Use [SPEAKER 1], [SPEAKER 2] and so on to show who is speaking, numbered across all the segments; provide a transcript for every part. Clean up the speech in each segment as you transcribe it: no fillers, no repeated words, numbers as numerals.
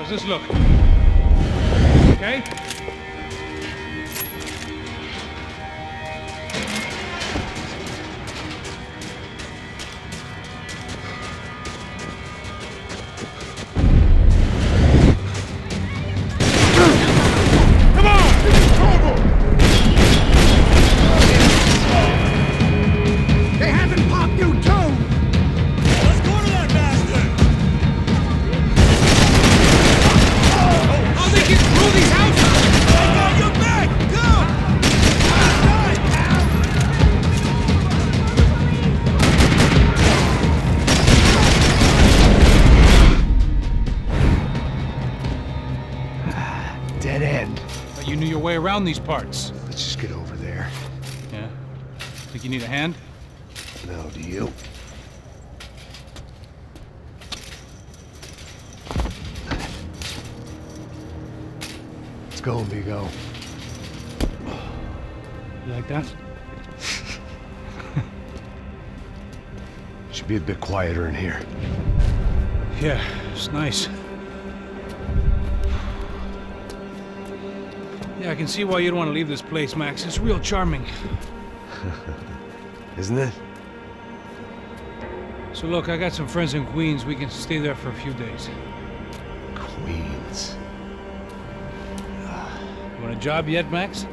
[SPEAKER 1] How's this look? Okay?
[SPEAKER 2] Dead end.
[SPEAKER 1] But you knew your way around these parts.
[SPEAKER 2] Let's just get over there.
[SPEAKER 1] Yeah? Think you need a hand?
[SPEAKER 2] No, do you? Let's go, amigo.
[SPEAKER 1] You like that?
[SPEAKER 2] Should be a bit quieter in here.
[SPEAKER 1] Yeah, it's nice. Yeah, I can see why you'd want to leave this place, Max. It's real charming.
[SPEAKER 2] Isn't it?
[SPEAKER 1] So look, I got some friends in Queens. We can stay there for a few days.
[SPEAKER 2] Queens.
[SPEAKER 1] You want a job yet, Max?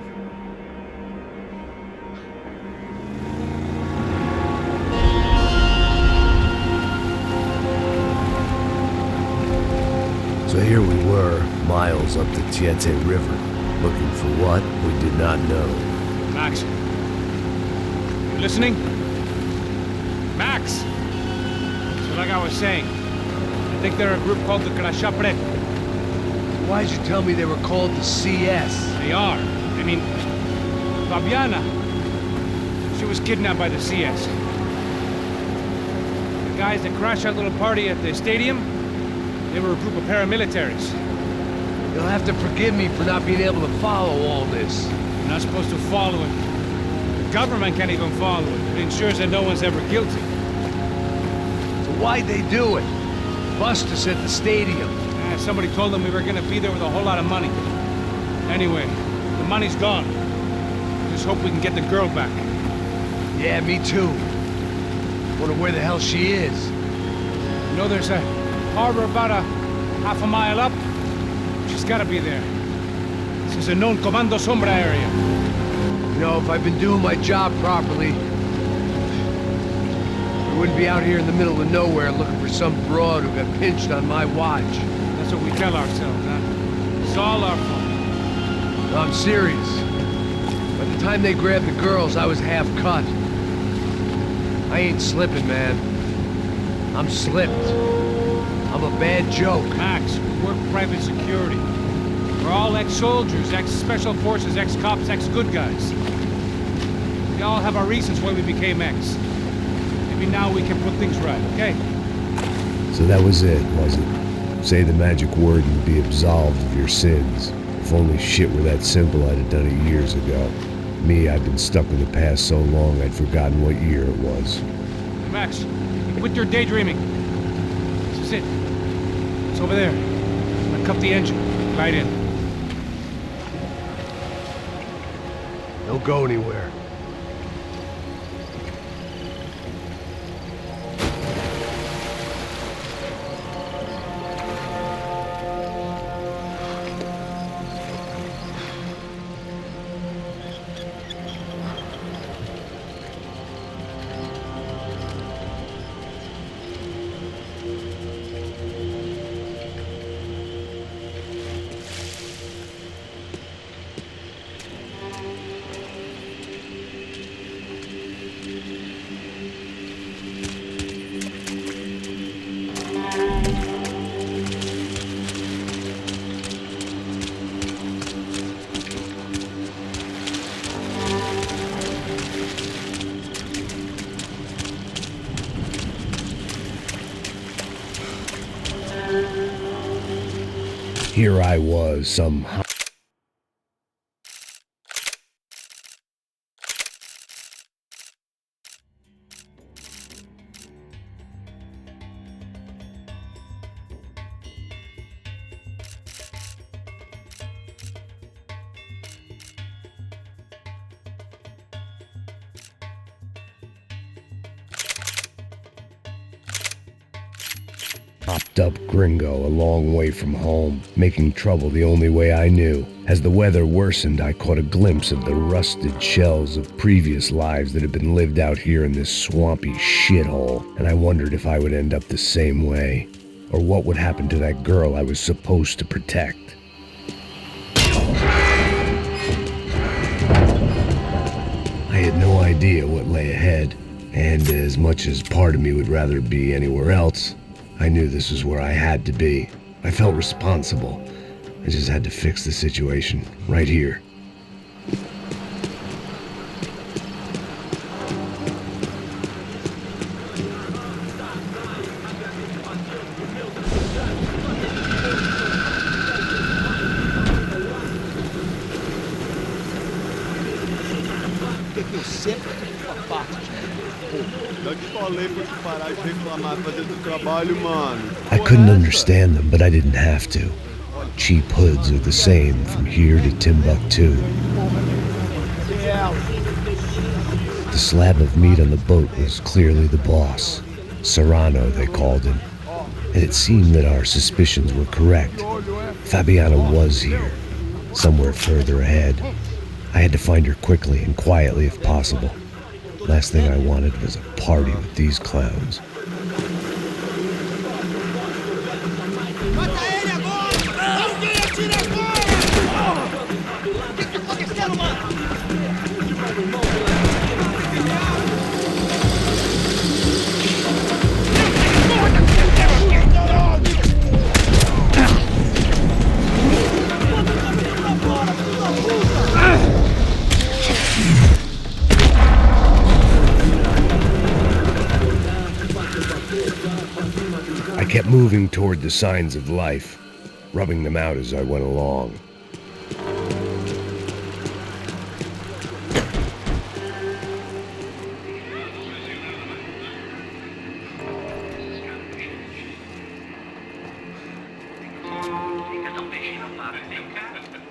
[SPEAKER 2] So here we were, miles up the Tiete River, looking for what we did not know.
[SPEAKER 1] Max. You listening? Max! So like I was saying, I think they're a group called the Parte.
[SPEAKER 2] Why'd you tell me they were called the CS?
[SPEAKER 1] They are. I mean, Fabiana, she was kidnapped by the CS. The guys that crashed that little party at the stadium, they were a group of paramilitaries.
[SPEAKER 2] You'll have to forgive me for not being able to follow all this.
[SPEAKER 1] You're not supposed to follow it. The government can't even follow it. It ensures that no one's ever guilty.
[SPEAKER 2] So why'd they do it? Bust us at the stadium.
[SPEAKER 1] Somebody told them we were gonna be there with a whole lot of money. Anyway, the money's gone. Just hope we can get the girl back.
[SPEAKER 2] Yeah, me too. Wonder where the hell she is.
[SPEAKER 1] You know, there's a harbor about a half a mile up. She's gotta be there. This is a known Comando Sombra area.
[SPEAKER 2] You know, if I've been doing my job properly, we wouldn't be out here in the middle of nowhere looking for some broad who got pinched on my watch.
[SPEAKER 1] That's what we tell ourselves, huh? It's all our fault.
[SPEAKER 2] No, I'm serious. By the time they grabbed the girls, I was half cut. I ain't slipping, man. I'm slipped. I'm a bad joke.
[SPEAKER 1] Max, we work private security. We're all ex-soldiers, ex-special forces, ex-cops, ex-good guys. We all have our reasons why we became ex. Maybe now we can put things right, okay?
[SPEAKER 2] So that was it, was it? Say the magic word and be absolved of your sins. If only shit were that simple, I'd have done it years ago. Me, I've been stuck in the past so long I'd forgotten what year it was.
[SPEAKER 1] Max, quit your daydreaming. This is it. It's over there. I'm gonna cut the engine. Right in.
[SPEAKER 2] Don't go anywhere. Here I was, some hopped up gringo a long way from home, making trouble the only way I knew. As the weather worsened, I caught a glimpse of the rusted shells of previous lives that had been lived out here in this swampy shithole, and I wondered if I would end up the same way, or what would happen to that girl I was supposed to protect. I had no idea what lay ahead, and as much as part of me would rather be anywhere else, I knew this was where I had to be. I felt responsible. I just had to fix the situation right here.
[SPEAKER 3] Eu sempre fico com a parte de
[SPEAKER 4] Já te falei pra te parar de reclamar e fazer do trabalho, mano.
[SPEAKER 2] I couldn't understand them, but I didn't have to. Cheap hoods are the same from here to Timbuktu. The slab of meat on the boat was clearly the boss. Serrano, they called him. And it seemed that our suspicions were correct. Fabiana was here, somewhere further ahead. I had to find her quickly and quietly if possible. Last thing I wanted was a party with these clowns.
[SPEAKER 3] Mata ele agora! Alguém atira agora! O que tá acontecendo, mano?
[SPEAKER 2] I kept moving toward the signs of life, rubbing them out as I went along.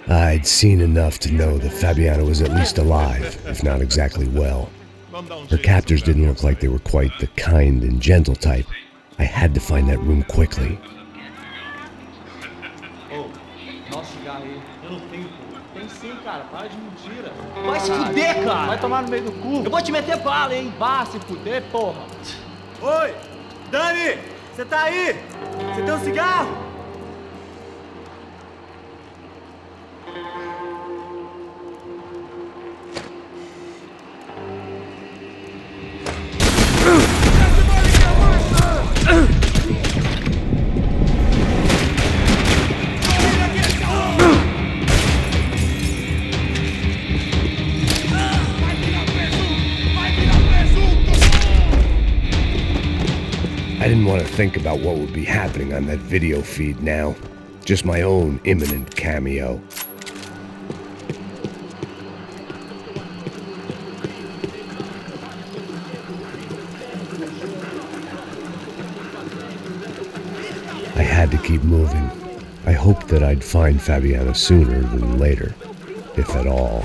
[SPEAKER 2] I'd seen enough to know that Fabiana was at least alive, if not exactly well. Her captors didn't look like they were quite the kind and gentle type. I had to find that room quickly.
[SPEAKER 5] Nossa, cigarro aí. Eu não tenho, pô. Tem sim, cara. Para de mentira.
[SPEAKER 3] Vai se fuder, cara!
[SPEAKER 5] Vai tomar no meio do cu.
[SPEAKER 3] Eu vou te meter bala, hein?
[SPEAKER 5] Vá se fuder, porra.
[SPEAKER 6] Oi! Dani! Você tá aí? Você tem um cigarro?
[SPEAKER 2] I didn't want to think about what would be happening on that video feed now. Just my own imminent cameo. I had to keep moving. I hoped that I'd find Fabiana sooner than later, if at all.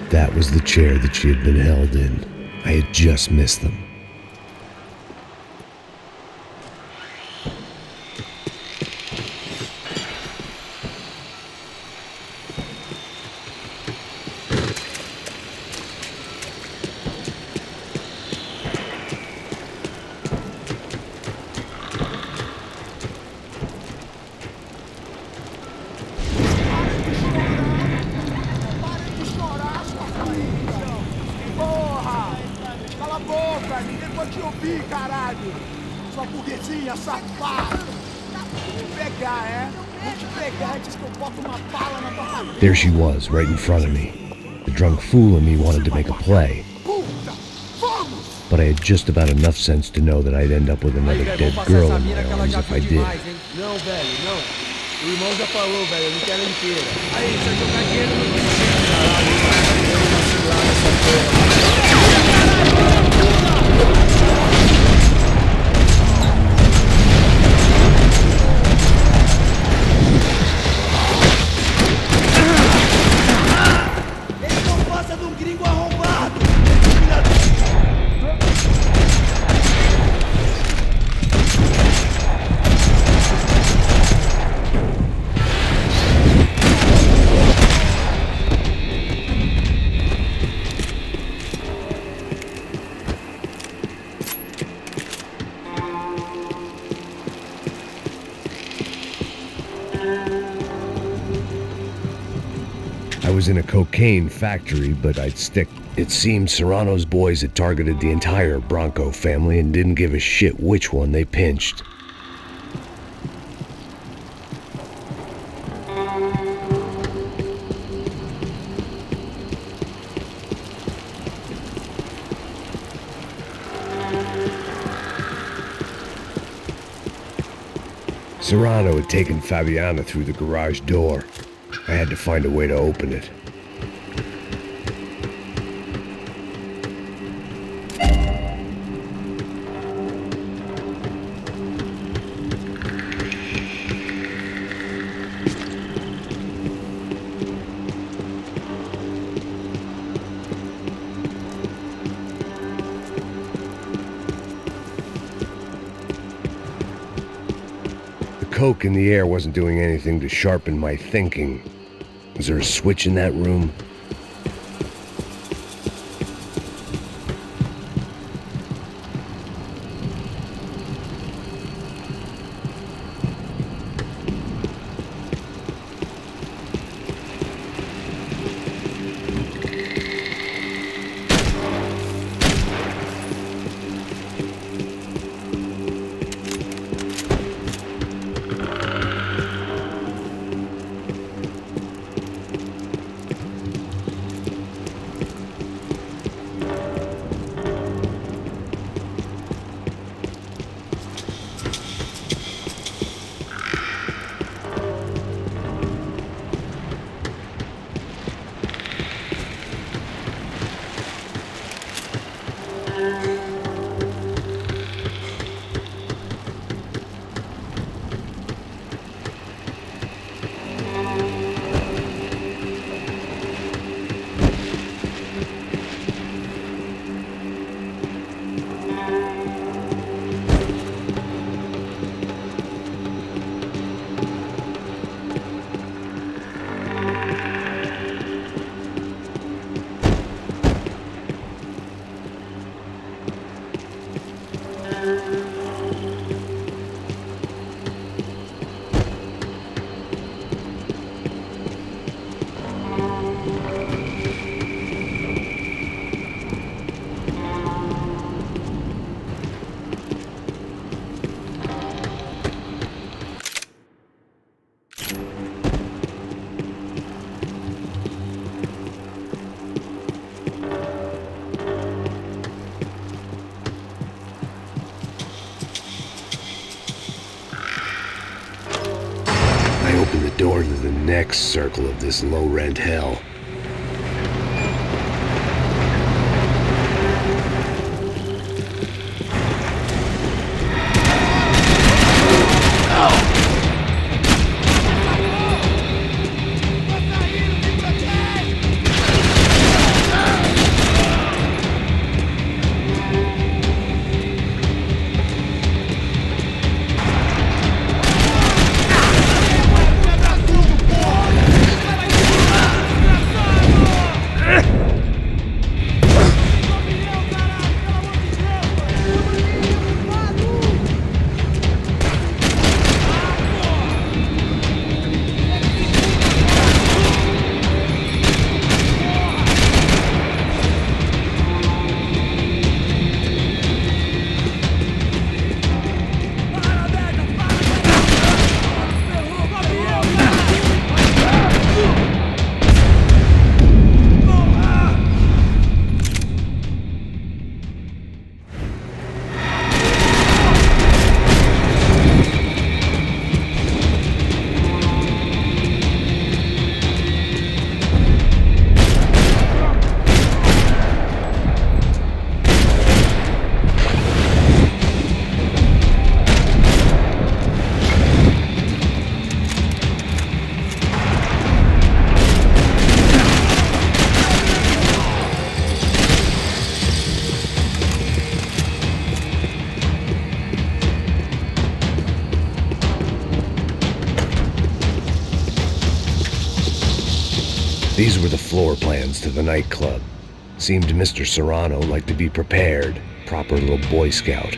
[SPEAKER 2] That was the chair that she had been held in. I had just missed them.
[SPEAKER 3] Ninguém pode te ouvir, caralho! Sua burguesinha safada! Vou te pegar, é? Vou te pegar antes que eu boto uma bala na tua cabeça!
[SPEAKER 2] There she was, right in front of me. The drunk fool in me wanted to make a play.
[SPEAKER 3] Puta! Vamos!
[SPEAKER 2] But I had just about enough sense to know that I'd end up with another dead girl in my arms if I did.
[SPEAKER 6] Não, velho, não. O irmão já falou, velho, eu não quero ela inteira. Aí, você vai jogar dinheiro no lixo, caralho. Eu vou vacilar nessa porra. Ele não passa de um gringo arrombado!
[SPEAKER 2] I was in a cocaine factory, but I'd stick. It seemed Serrano's boys had targeted the entire Bronco family and didn't give a shit which one they pinched. Serrano had taken Fabiana through the garage door. I had to find a way to open it. The coke in the air wasn't doing anything to sharpen my thinking. Was there a switch in that room? I opened the door to the next circle of this low-rent hell. These were the floor plans to the nightclub. Seemed Mr. Serrano like to be prepared. Proper little Boy Scout.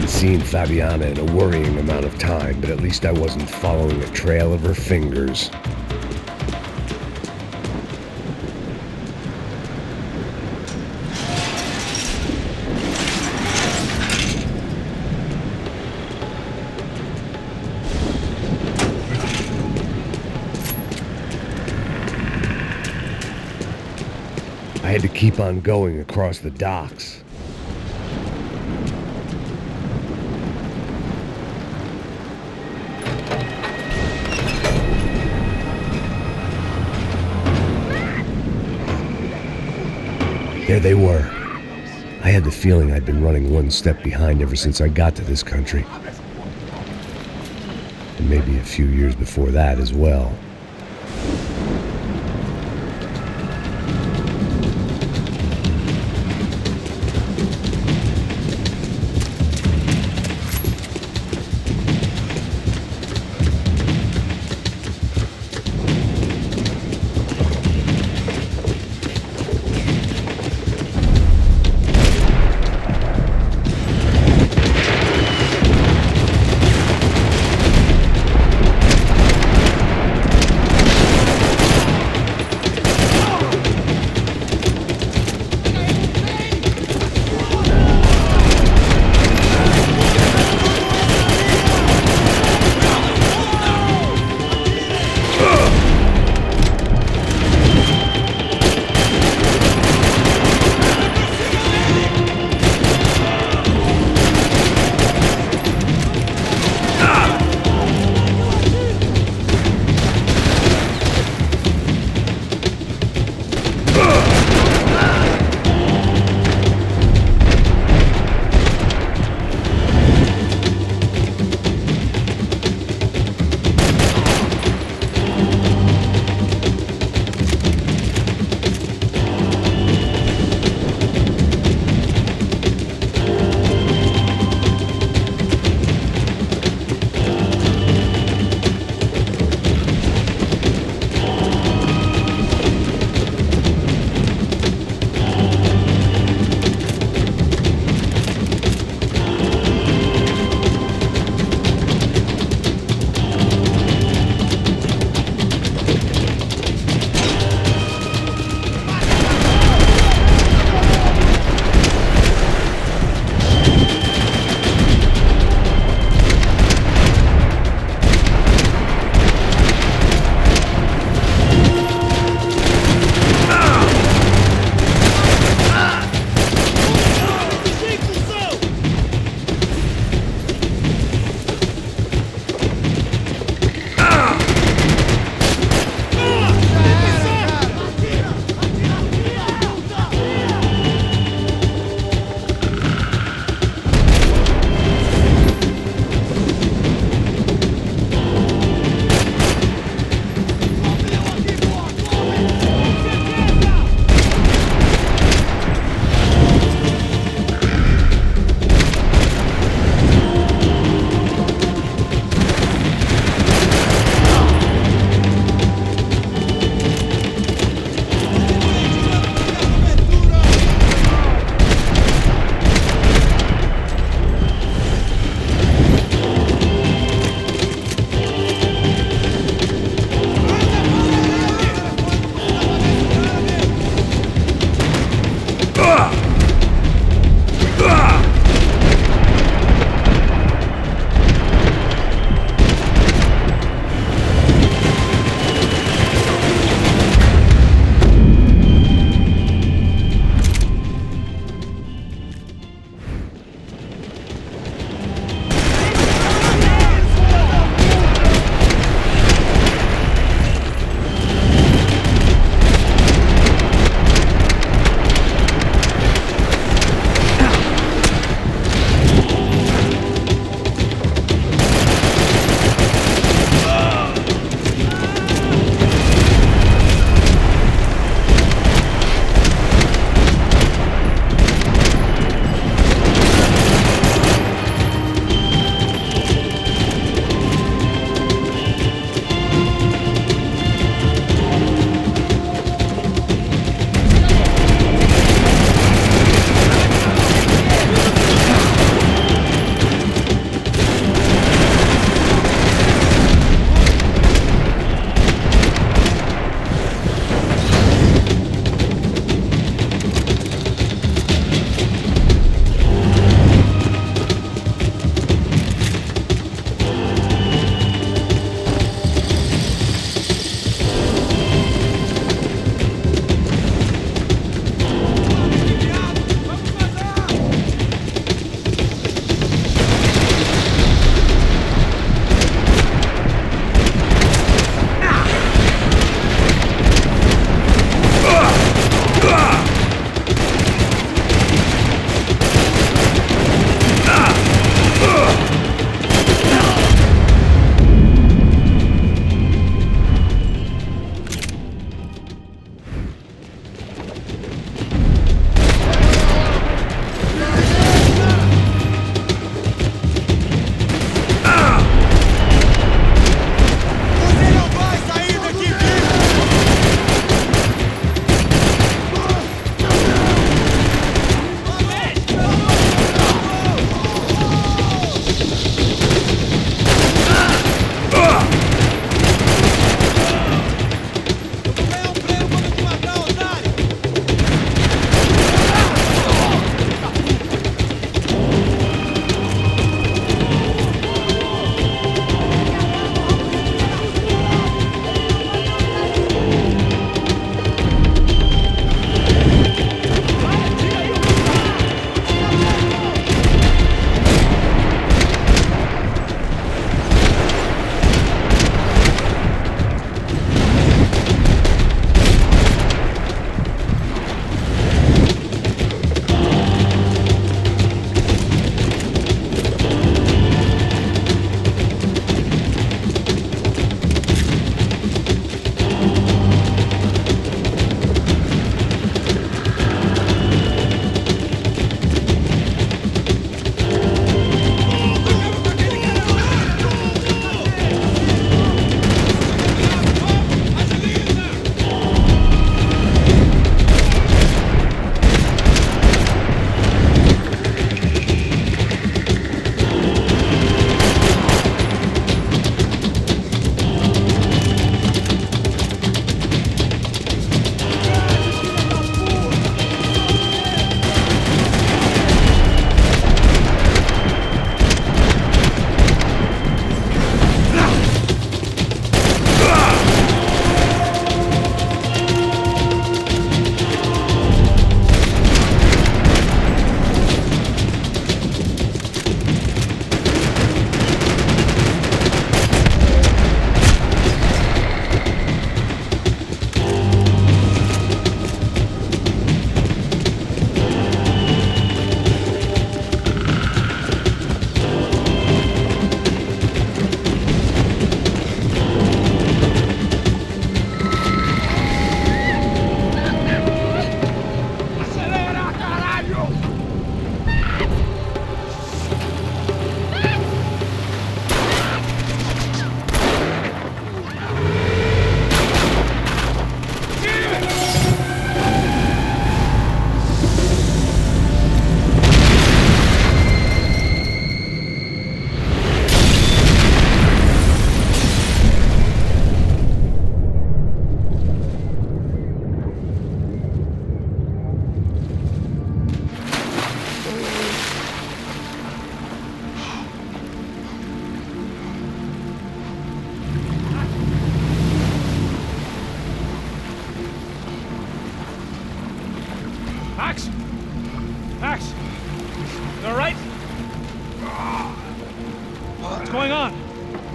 [SPEAKER 2] Seen Fabiana in a worrying amount of time, but at least I wasn't following a trail of her fingers. I had to keep on going across the docks. There they were. I had the feeling I'd been running one step behind ever since I got to this country. And maybe a few years before that as well.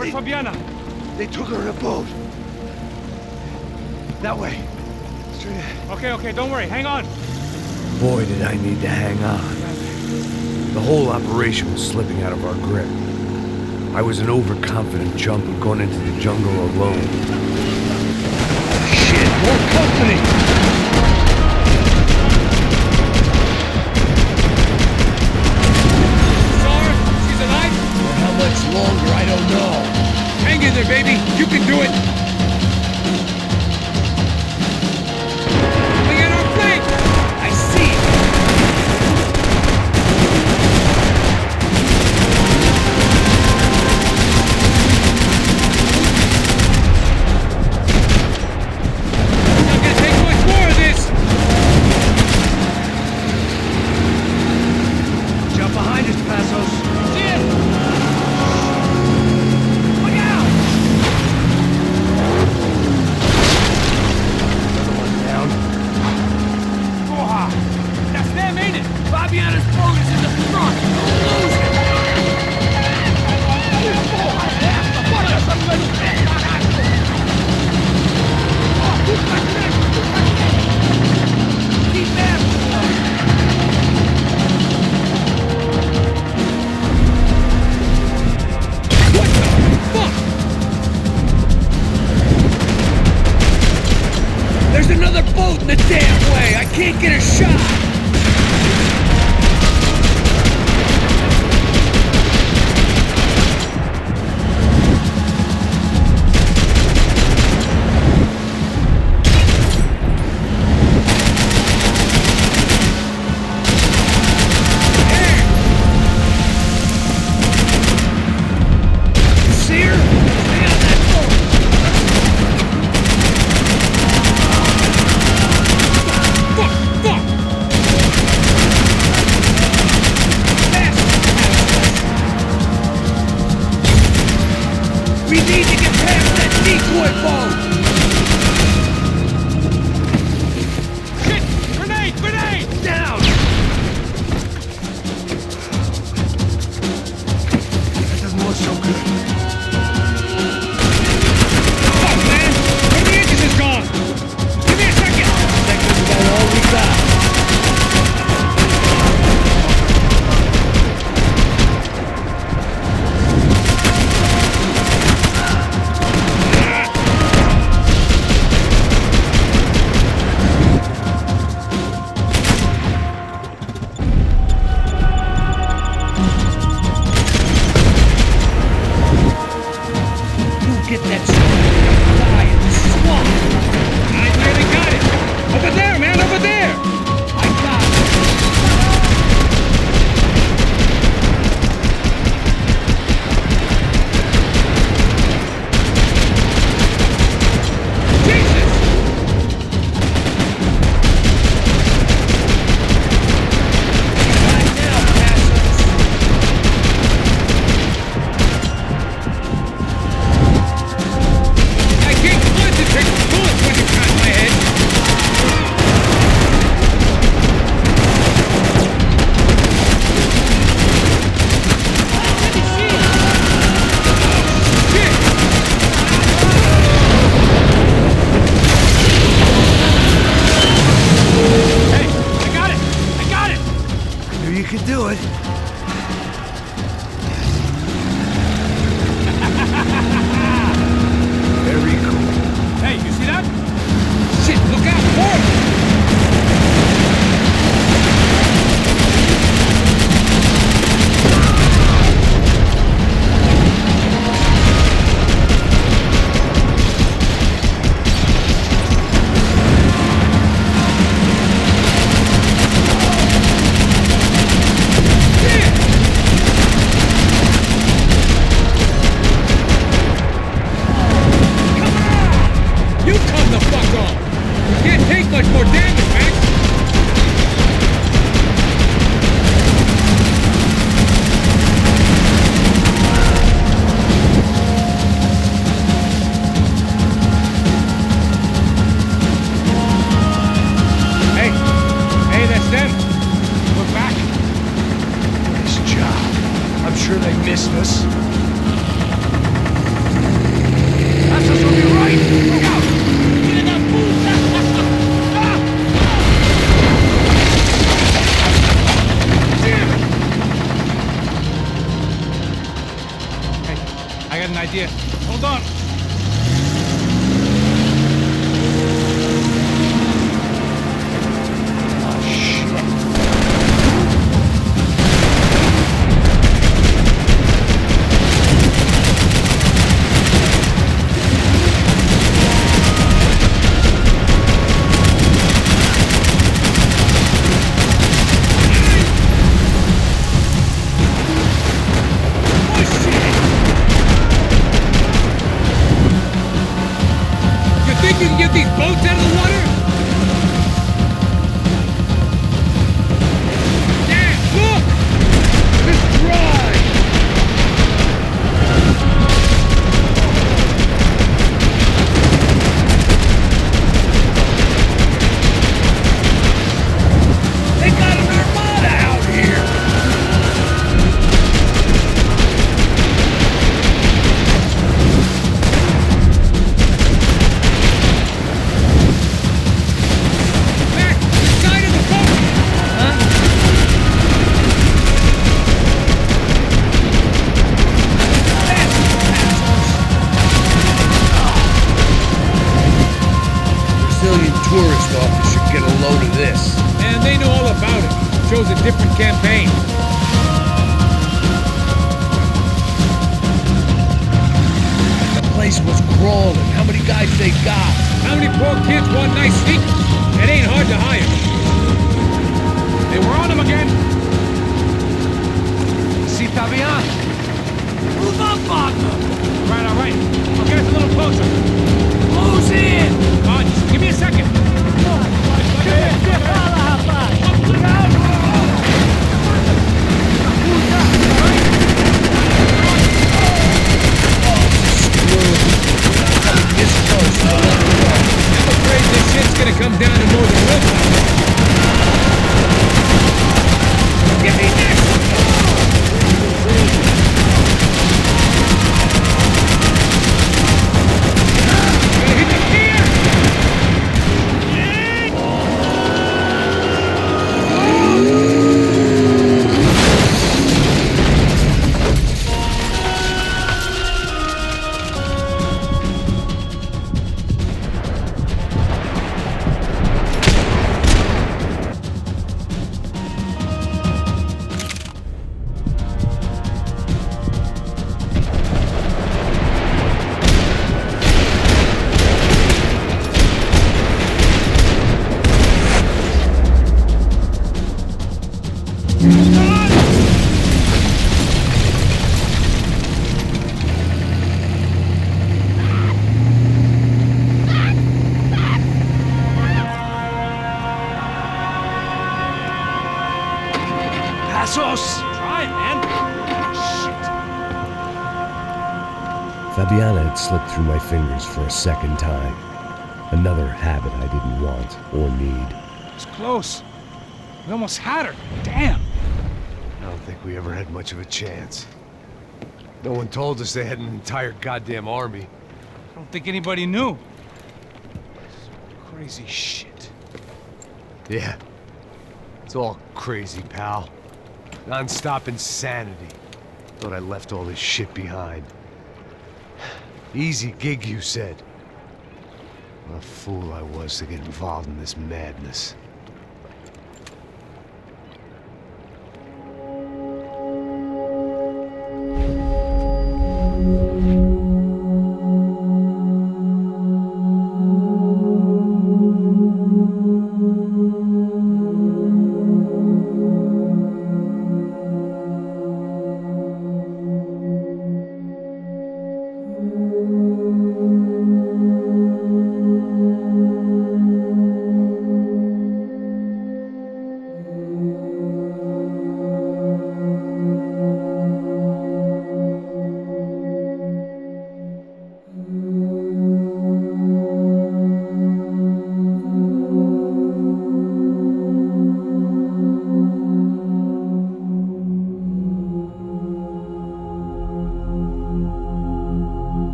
[SPEAKER 1] Where's Fabiana?
[SPEAKER 6] They took her in a boat. That way. Straight ahead.
[SPEAKER 1] Okay, don't worry. Hang on.
[SPEAKER 2] Boy, did I need to hang on. The whole operation was slipping out of our grip. I was an overconfident chump who'd gone into the jungle alone. Shit, more company!
[SPEAKER 1] Sar, she's alive?
[SPEAKER 2] For how much longer, I don't know.
[SPEAKER 1] Hang in there, baby. You can do it. We got our flank.
[SPEAKER 2] I see it!
[SPEAKER 1] Not gonna take much more of this.
[SPEAKER 2] Jump behind us, Passos.
[SPEAKER 1] See it?
[SPEAKER 2] Look out! Another one down.
[SPEAKER 1] Oha! That's them, ain't it?
[SPEAKER 2] Fabiana's boat is in the front! Don't lose it! Keep after them!
[SPEAKER 1] What the fuck?
[SPEAKER 2] There's another boat in the damn way! I can't get a shot! You see her? Stay on that boat!
[SPEAKER 1] Fuck!
[SPEAKER 2] We need to get past that decoy boat!
[SPEAKER 1] Shit! Grenade!
[SPEAKER 2] Down! That doesn't look so good.
[SPEAKER 1] Fuck, man! One of the engines is gone! Give me a second!
[SPEAKER 2] Second's about all we got. Get that die in the swamp!
[SPEAKER 1] I nearly got it! Over there, man! Over there!
[SPEAKER 2] I got it!
[SPEAKER 1] Jesus!
[SPEAKER 2] Right now, Passos!
[SPEAKER 1] idea. Hold on.
[SPEAKER 6] You can get these boats out of the water? Damn, look! It's dry! They got an armada out here! Tourist office should get a load of this.
[SPEAKER 1] And they know all about it. Shows a different campaign.
[SPEAKER 6] The place was crawling. How many guys they got?
[SPEAKER 1] How many poor kids want nice sneakers? It ain't hard to hire. They were on him again.
[SPEAKER 3] Si tá bien? Move up, partner!
[SPEAKER 1] All right. I'll get us a little closer.
[SPEAKER 3] Close in!
[SPEAKER 1] Come on, just give me a second.
[SPEAKER 6] I'm afraid this shit's gonna come down to more than willpower. Give me this!
[SPEAKER 1] Gonna hit the pier!
[SPEAKER 3] Passos!
[SPEAKER 1] Try it, man. Shit.
[SPEAKER 2] Fabiana had slipped through my fingers for a second time. Another habit I didn't want or need.
[SPEAKER 1] It's close. We almost had her. Damn.
[SPEAKER 7] I don't think we ever had much of a chance. No one told us they had an entire goddamn army.
[SPEAKER 1] I don't think anybody knew. Crazy shit.
[SPEAKER 7] Yeah. It's all crazy, pal. Non-stop insanity. Thought I left all this shit behind. Easy gig, you said. What a fool I was to get involved in this madness.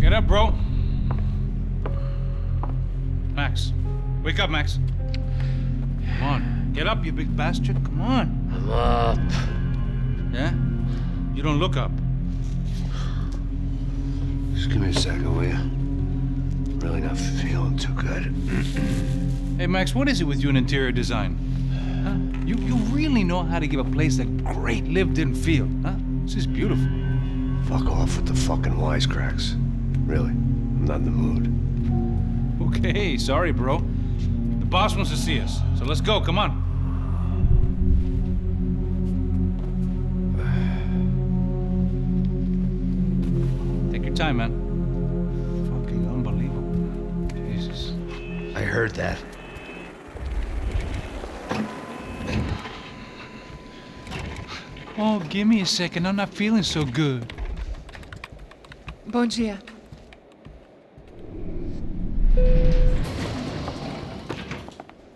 [SPEAKER 1] Get up, bro. Max. Wake up, Max. Come on. Get up, you big bastard. Come on.
[SPEAKER 7] I'm up.
[SPEAKER 1] Yeah? You don't look up.
[SPEAKER 7] Just give me a second, will you? Really not feeling too good.
[SPEAKER 1] Hey, Max, what is it with you and interior design? Huh? You really know how to give a place a great lived-in feel, huh? This is beautiful.
[SPEAKER 7] Fuck off with the fucking wisecracks. Really, I'm not in the mood.
[SPEAKER 1] Okay, sorry, bro. The boss wants to see us, so let's go, come on. Take your time, man. Fucking unbelievable. Jesus.
[SPEAKER 7] I heard that.
[SPEAKER 1] Oh, give me a second. I'm not feeling so good.
[SPEAKER 8] Bom dia.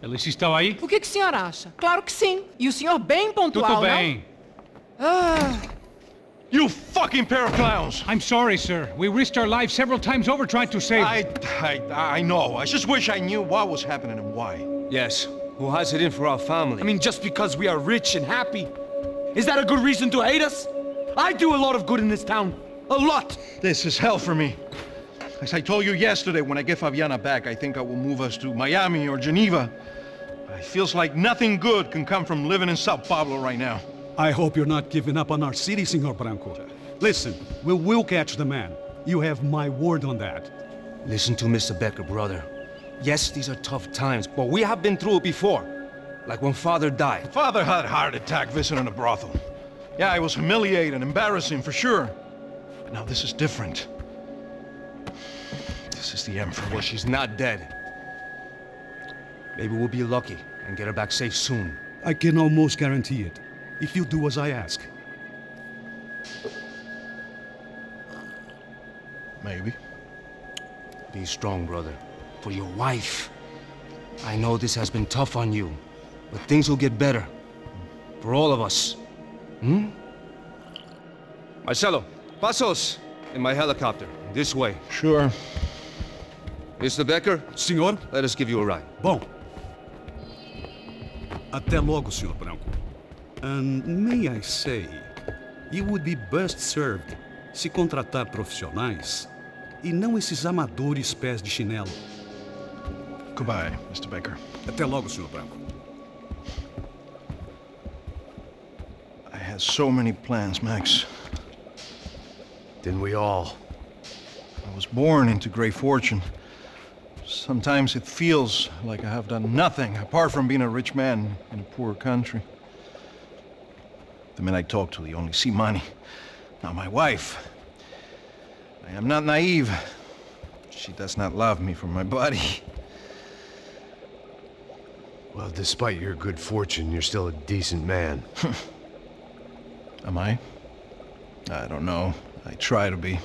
[SPEAKER 1] Alice estava aí?
[SPEAKER 8] O que o senhor acha? Claro que sim. E o senhor bem pontual,
[SPEAKER 1] Tudo bem.
[SPEAKER 8] não? Ah,
[SPEAKER 9] You fucking pair of clowns!
[SPEAKER 1] I'm sorry, sir. We risked our lives several times over trying to save...
[SPEAKER 9] I know. I just wish I knew what was happening and why.
[SPEAKER 6] Yes. Who has it in for our family? I mean, just because we are rich and happy. Is that a good reason to hate us? I do a lot of good in this town. A lot!
[SPEAKER 9] This is hell for me. As I told you yesterday, when I get Fabiana back, I think I will move us to Miami or Geneva. It feels like nothing good can come from living in Sao Paulo right now.
[SPEAKER 10] I hope you're not giving up on our city, Senor Branco. Listen, we will catch the man. You have my word on that.
[SPEAKER 6] Listen to Mr. Becker, brother. Yes, these are tough times, but we have been through it before. Like when Father died.
[SPEAKER 9] Father had a heart attack visiting a brothel. Yeah, it was humiliating, embarrassing, for sure. But now this is different. This is the end for me.
[SPEAKER 6] Well, she's not dead. Maybe we'll be lucky and get her back safe soon.
[SPEAKER 10] I can almost guarantee it, if you do as I ask.
[SPEAKER 9] Maybe.
[SPEAKER 6] Be strong, brother. For your wife. I know this has been tough on you, but things will get better. For all of us. Hmm? Marcelo, pasos in my helicopter. This way.
[SPEAKER 9] Sure.
[SPEAKER 6] Mr. Becker,
[SPEAKER 10] Senhor?
[SPEAKER 6] let us give you a ride.
[SPEAKER 10] Bom. Até logo, Senhor Branco. And may I say, you would be best served se contratar profissionais e não esses amadores pés de chinelo.
[SPEAKER 9] Goodbye, Mr. Baker.
[SPEAKER 10] Até logo, Senhor Branco.
[SPEAKER 9] I had so many plans, Max.
[SPEAKER 7] Didn't we all?
[SPEAKER 9] I was born into great fortune. Sometimes it feels like I have done nothing apart from being a rich man in a poor country. The men I talk to, they only see money. Now my wife, I am not naive. She does not love me for my body.
[SPEAKER 7] Well, despite your good fortune, you're still a decent man.
[SPEAKER 9] Am I? I don't know. I try to be.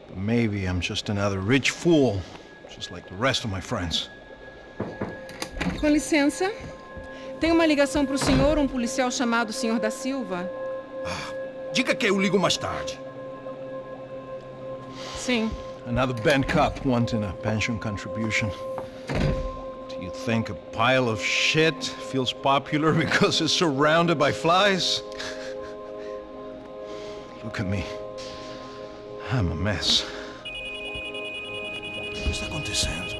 [SPEAKER 9] But maybe I'm just another rich fool, just like the rest of my friends.
[SPEAKER 8] com licença. Tem uma ligação para o senhor, um policial chamado Senhor da Silva.
[SPEAKER 3] Diga que eu ligo mais tarde.
[SPEAKER 8] Sim.
[SPEAKER 9] Another band cop wanting a pension contribution. Do you think a pile of shit feels popular because it's surrounded by flies? Look at me. I'm a mess.
[SPEAKER 3] O que está acontecendo?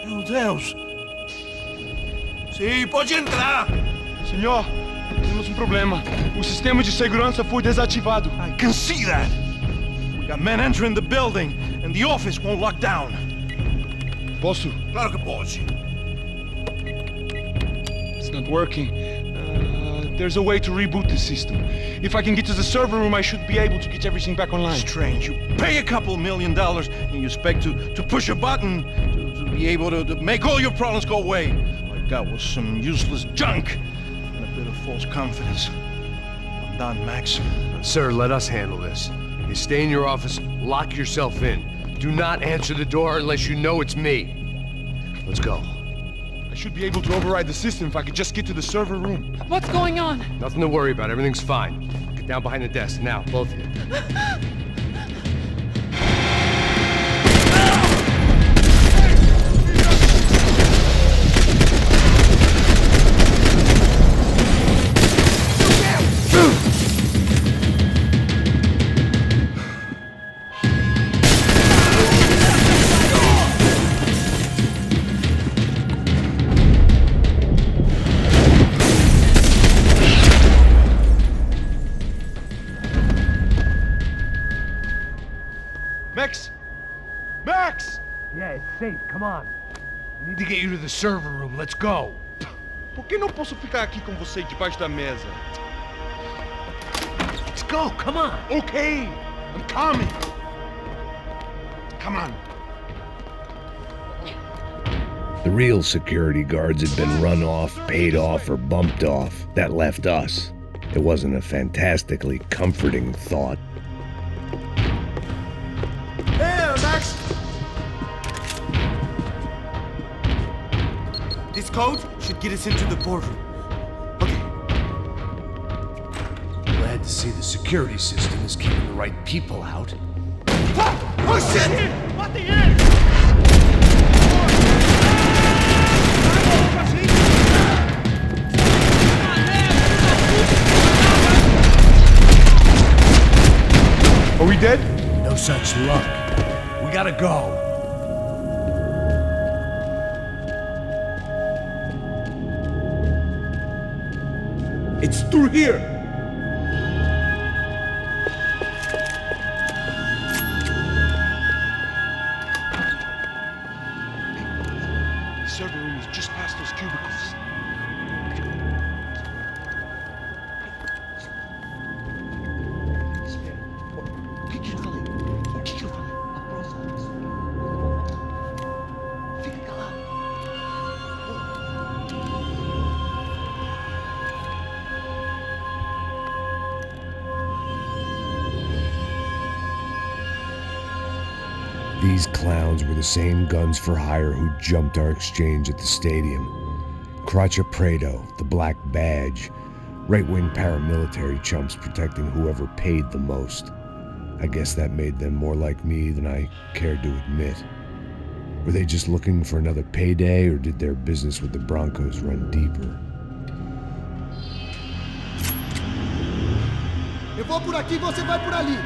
[SPEAKER 3] Meu Deus! Sim, pode entrar!
[SPEAKER 9] Senhor, temos um problema. O sistema de segurança foi desativado. I can see that. We got men entering the building and the office won't lock down.
[SPEAKER 3] Posso? Claro que pode.
[SPEAKER 9] It's not working. There's a way to reboot the system. If I can get to the server room, I should be able to get everything back online. Strange. You pay a couple $1 million and you expect to push a button to be able to make all your problems go away. All I got was some useless junk and a bit of false confidence. I'm done, Max.
[SPEAKER 7] Sir, let us handle this. You stay in your office, lock yourself in. Do not answer the door unless you know it's me. Let's go.
[SPEAKER 9] I should be able to override the system if I could just get to the server room.
[SPEAKER 8] What's going on?
[SPEAKER 7] Nothing to worry about. Everything's fine. Get down behind the desk. Now, both of you.
[SPEAKER 9] Max? Max!
[SPEAKER 7] Yeah, it's safe. Come on. I need to get you to the server room. Let's go.
[SPEAKER 9] Por que não posso ficar aqui com você debaixo da mesa?
[SPEAKER 7] Let's go. Come on.
[SPEAKER 9] Okay, I'm coming. Come on.
[SPEAKER 2] The real security guards had been run off, paid off, or bumped off. That left us. It wasn't a fantastically comforting thought.
[SPEAKER 3] Hey, Max!
[SPEAKER 11] This code should get us into the boardroom. Okay.
[SPEAKER 7] Glad to see the security system is keeping the right people out.
[SPEAKER 11] Oh shit!
[SPEAKER 9] What the end?
[SPEAKER 7] Are we dead? No such luck. We gotta go.
[SPEAKER 11] It's through here!
[SPEAKER 9] The server room is just past those cubicles. O que eu falei? O que eu falei? A próxima vez. Fica calado.
[SPEAKER 2] These clowns were the same guns for hire who jumped our exchange at the stadium. Crotcha Prado, the Black Badge, right-wing paramilitary chumps protecting whoever paid the most. I guess that made them more like me than I cared to admit. Were they just looking for another payday, or did their business with the Broncos run deeper?
[SPEAKER 3] Eu vou por aqui, você vai por ali.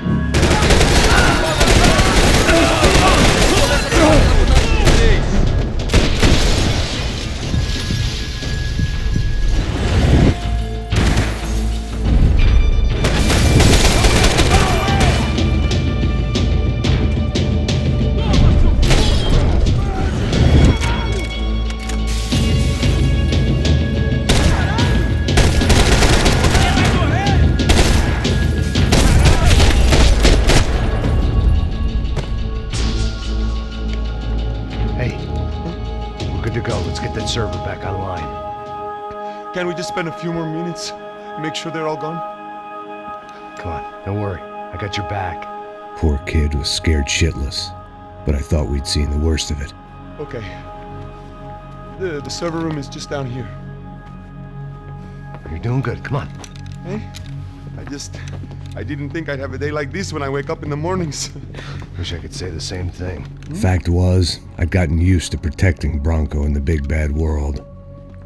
[SPEAKER 7] Server back online.
[SPEAKER 9] Can't we just spend a few more minutes? Make sure they're all gone?
[SPEAKER 7] Come on, don't worry. I got your back.
[SPEAKER 2] Poor kid was scared shitless, but I thought we'd seen the worst of it.
[SPEAKER 9] Okay. The server room is just down here.
[SPEAKER 7] You're doing good. Come on.
[SPEAKER 9] Hey? I didn't think I'd have a day like this when I wake up in the mornings.
[SPEAKER 7] Wish I could say the same thing.
[SPEAKER 2] Fact was, I'd gotten used to protecting Bronco in the big bad world.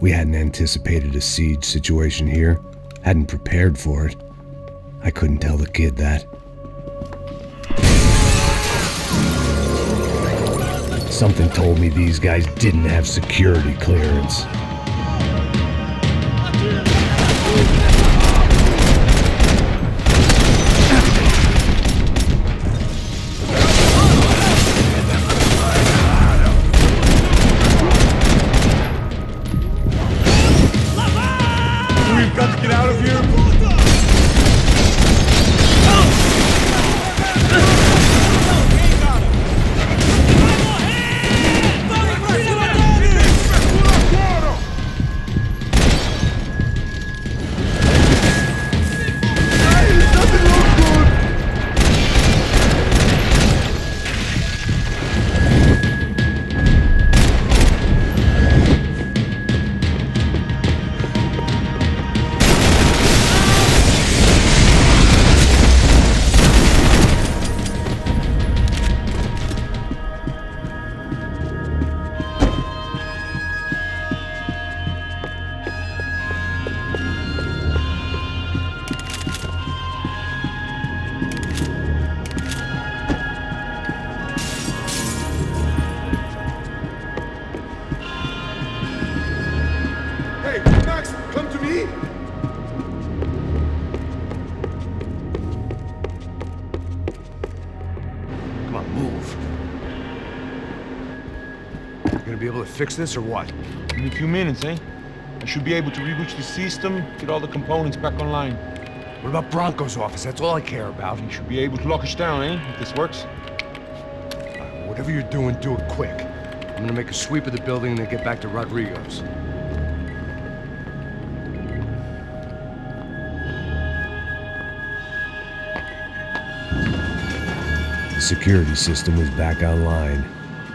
[SPEAKER 2] We hadn't anticipated a siege situation here, hadn't prepared for it. I couldn't tell the kid that. Something told me these guys didn't have security clearance.
[SPEAKER 7] Move. You gonna be able to fix this or what?
[SPEAKER 9] In a few minutes, eh? I should be able to reboot the system, get all the components back online.
[SPEAKER 7] What about Bronco's office? That's all I care about.
[SPEAKER 9] You should be able to lock us down, eh? If this works.
[SPEAKER 7] Whatever you're doing, do it quick. I'm gonna make a sweep of the building and then get back to Rodrigo's.
[SPEAKER 2] The security system was back online.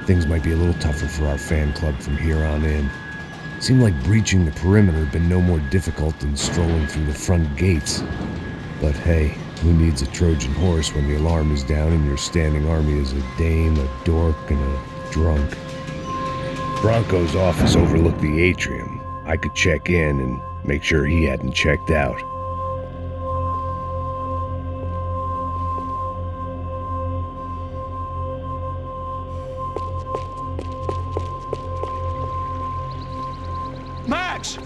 [SPEAKER 2] Things might be a little tougher for our fan club from here on in. Seemed like breaching the perimeter had been no more difficult than strolling through the front gates. But hey, who needs a Trojan horse when the alarm is down and your standing army is a dame, a dork, and a drunk? Bronco's office overlooked the atrium. I could check in and make sure he hadn't checked out.
[SPEAKER 7] Max!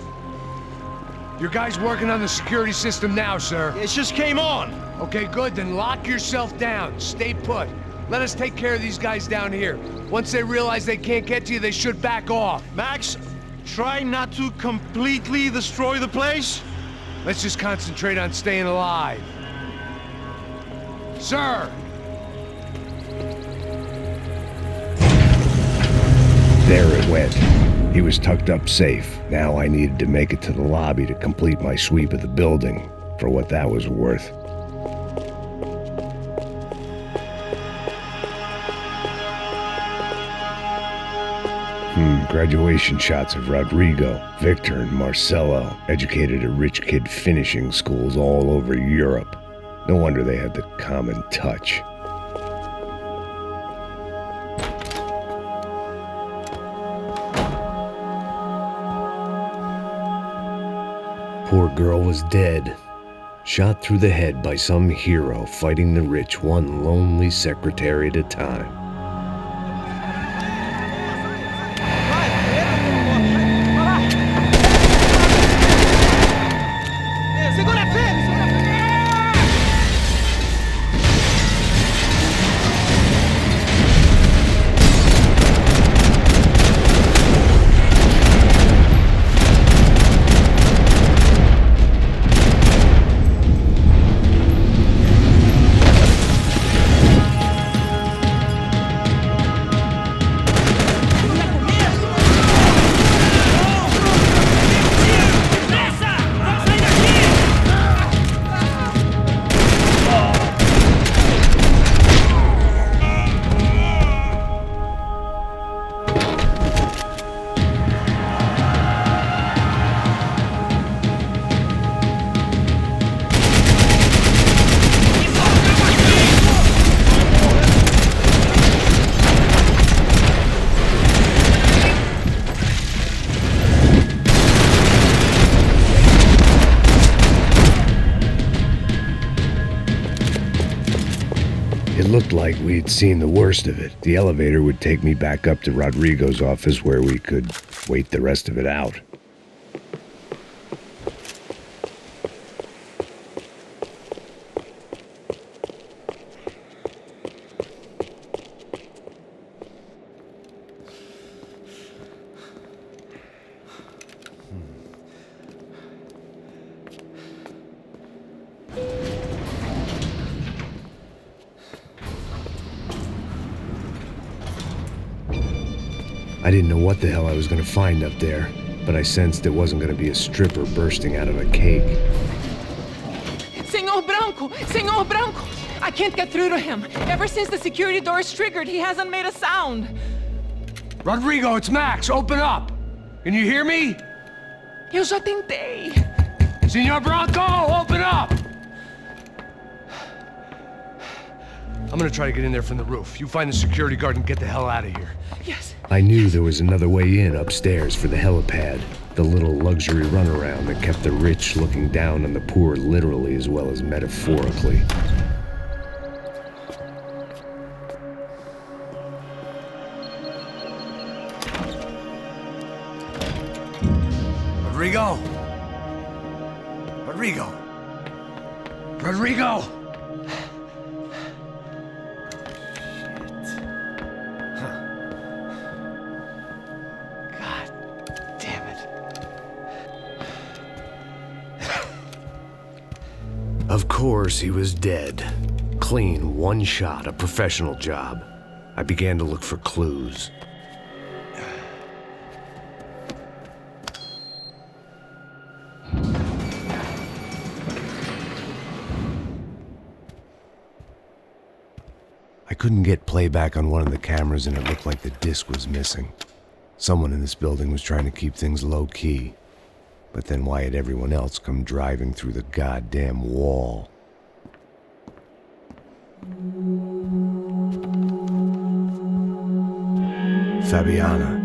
[SPEAKER 7] Your guy's working on the security system now, sir.
[SPEAKER 11] It just came on.
[SPEAKER 7] Okay, good. Then lock yourself down. Stay put. Let us take care of these guys down here. Once they realize they can't get to you, they should back off.
[SPEAKER 11] Max, try not to completely destroy the place.
[SPEAKER 7] Let's just concentrate on staying alive. Sir!
[SPEAKER 2] There it went. He was tucked up safe. Now I needed to make it to the lobby to complete my sweep of the building, for what that was worth. Graduation shots of Rodrigo, Victor, and Marcelo, educated at rich kid finishing schools all over Europe. No wonder they had the common touch. Poor girl was dead. Shot through the head by some hero fighting the rich one lonely secretary at a time. It looked like we'd seen the worst of it. The elevator would take me back up to Rodrigo's office where we could wait the rest of it out. I didn't know what the hell I was going to find up there, but I sensed it wasn't going to be a stripper bursting out of a cake.
[SPEAKER 8] Senor Branco! Senor Branco! I can't get through to him. Ever since the security door is triggered, he hasn't made a sound.
[SPEAKER 7] Rodrigo, it's Max. Open up. Can you hear me?
[SPEAKER 8] Eu já tentei.
[SPEAKER 7] Senor Branco, open up! I'm gonna try to get in there from the roof. You find the security guard and get the hell out of here.
[SPEAKER 8] Yes.
[SPEAKER 2] I knew there was another way in upstairs for the helipad, the little luxury runaround that kept the rich looking down on the poor literally as well as metaphorically.
[SPEAKER 7] Rodrigo! Rodrigo! Rodrigo!
[SPEAKER 2] course, he was dead. Clean, one shot, a professional job. I began to look for clues. I couldn't get playback on one of the cameras and it looked like the disc was missing. Someone in this building was trying to keep things low-key. But then why had everyone else come driving through the goddamn wall? Fabiana.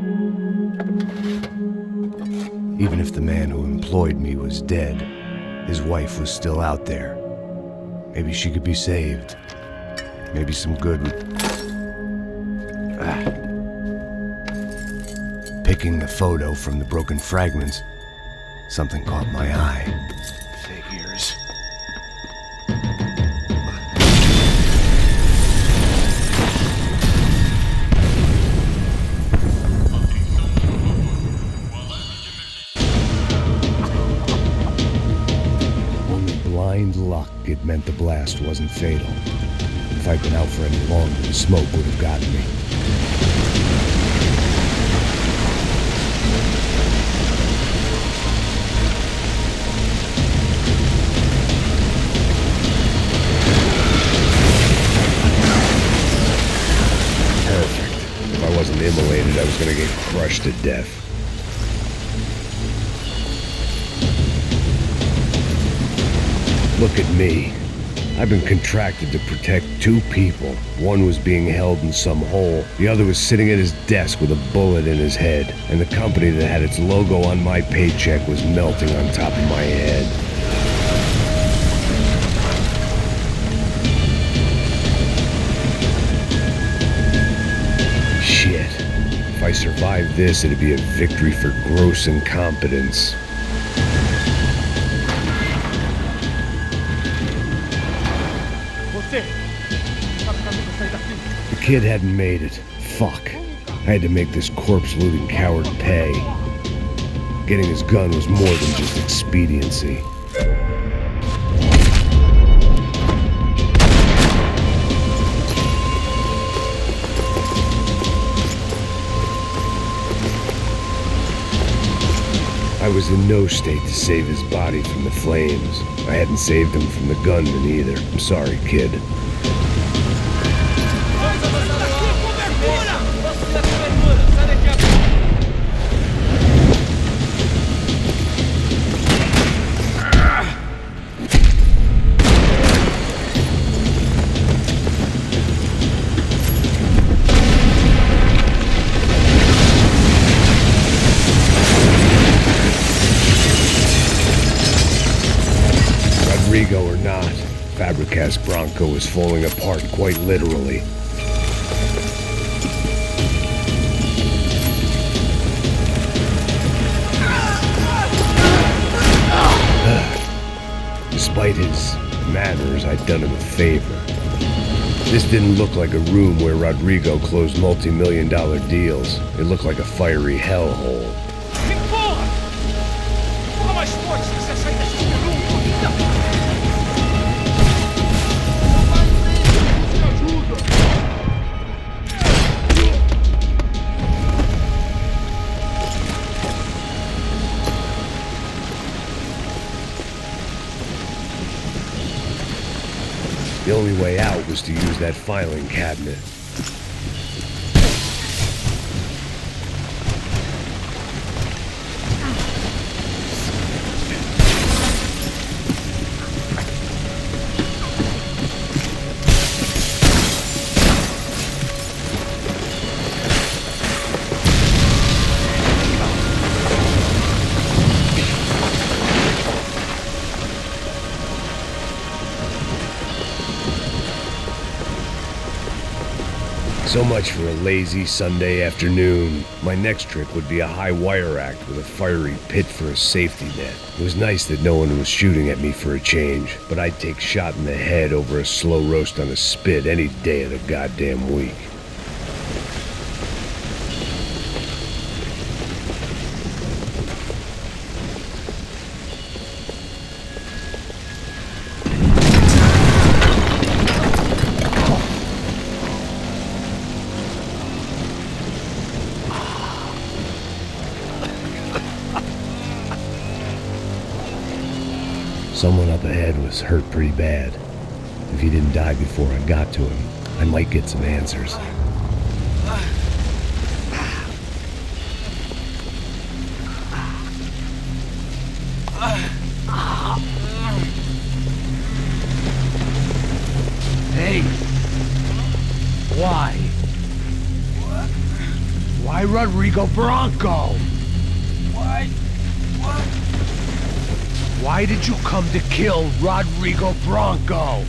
[SPEAKER 2] Even if the man who employed me was dead, his wife was still out there. Maybe she could be saved. Maybe some good would... Picking the photo from the broken fragments, something caught my eye. Figures. Only blind luck it meant the blast wasn't fatal. If I'd been out for any longer, the smoke would have gotten me. Perfect. If I wasn't immolated, I was gonna get crushed to death. Look at me. I've been contracted to protect two people. One was being held in some hole. The other was sitting at his desk with a bullet in his head. And the company that had its logo on my paycheck was melting on top of my head. Shit. If I survived this, it'd be a victory for gross incompetence. The kid hadn't made it. Fuck. I had to make this corpse-looting coward pay. Getting his gun was more than just expediency. I was in no state to save his body from the flames. I hadn't saved him from the gunman either. I'm sorry, kid. Rodrigo or not, Fabricas Bronco was falling apart quite literally. Despite his manners, I'd done him a favor. This didn't look like a room where Rodrigo closed multi-million-dollar deals. It looked like a fiery hellhole. The only way out was to use that filing cabinet. So much for a lazy Sunday afternoon. My next trick would be a high wire act with a fiery pit for a safety net. It was nice that no one was shooting at me for a change, but I'd take shot in the head over a slow roast on a spit any day of the goddamn week. Someone up ahead was hurt pretty bad. If he didn't die before I got to him, I might get some answers.
[SPEAKER 7] Hey! Why? Why Rodrigo Bronco?
[SPEAKER 3] Why? What?
[SPEAKER 7] Why did you come to kill Rodrigo Bronco?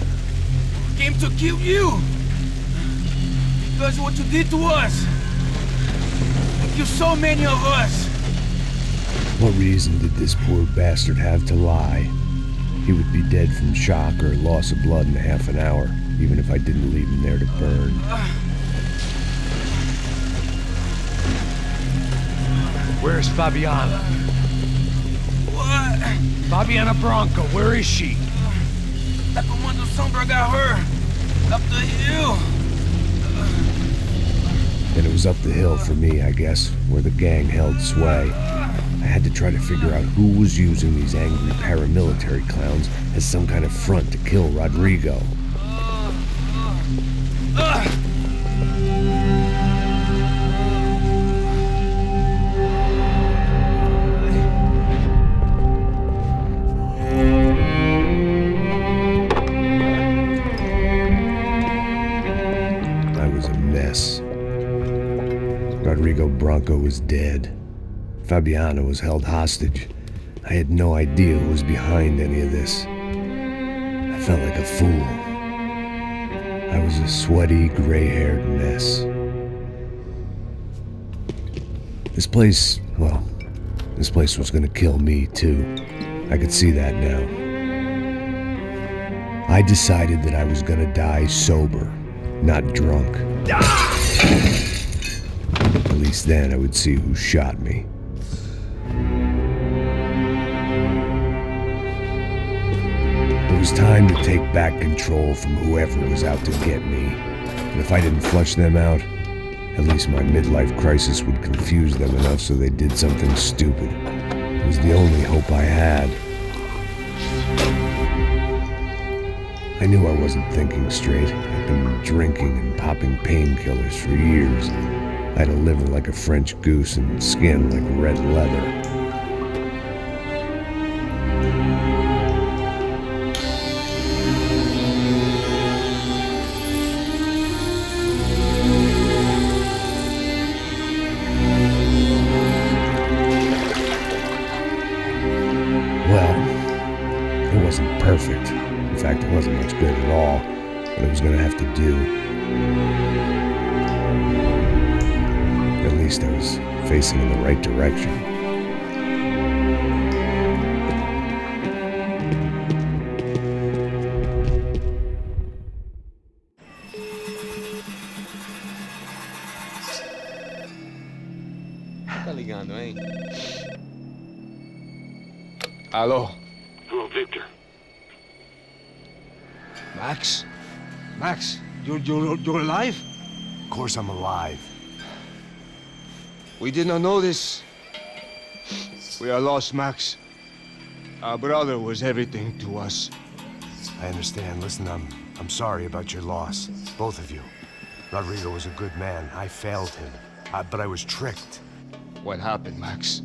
[SPEAKER 3] Came to kill you! Because what you did to us! You killed so many of us!
[SPEAKER 2] What reason did this poor bastard have to lie? He would be dead from shock or loss of blood in half an hour, even if I didn't leave him there to burn.
[SPEAKER 7] Where's Fabiana?
[SPEAKER 3] What?
[SPEAKER 7] Fabiana Bronco, where is she?
[SPEAKER 3] That Comando Sombra got her! Up the hill!
[SPEAKER 2] And it was up the hill for me, I guess, where the gang held sway. I had to try to figure out who was using these angry paramilitary clowns as some kind of front to kill Rodrigo. I was a mess. Rodrigo Bronco was dead. Fabiana was held hostage. I had no idea who was behind any of this. I felt like a fool. I was a sweaty, gray-haired mess. This place was gonna kill me too. I could see that now. I decided that I was gonna die sober, not drunk. At least then I would see who shot me. It was time to take back control from whoever was out to get me. And if I didn't flush them out, at least my midlife crisis would confuse them enough so they did something stupid. It was the only hope I had. I knew I wasn't thinking straight. I'd been drinking and popping painkillers for years. I had a liver like a French goose and skin like red leather. It wasn't perfect. In fact, it wasn't much good at all, but it was going to have to do. At least I was facing in the right direction.
[SPEAKER 12] Tá ligando, hein?
[SPEAKER 6] Alô?
[SPEAKER 12] Hello, Victor.
[SPEAKER 6] Max? Max, you're alive?
[SPEAKER 7] Of course I'm alive.
[SPEAKER 6] We did not know this. We are lost, Max. Our brother was everything to us.
[SPEAKER 7] I understand. Listen, I'm sorry about your loss. Both of you. Rodrigo was a good man. I failed him. But I was tricked.
[SPEAKER 6] What happened, Max?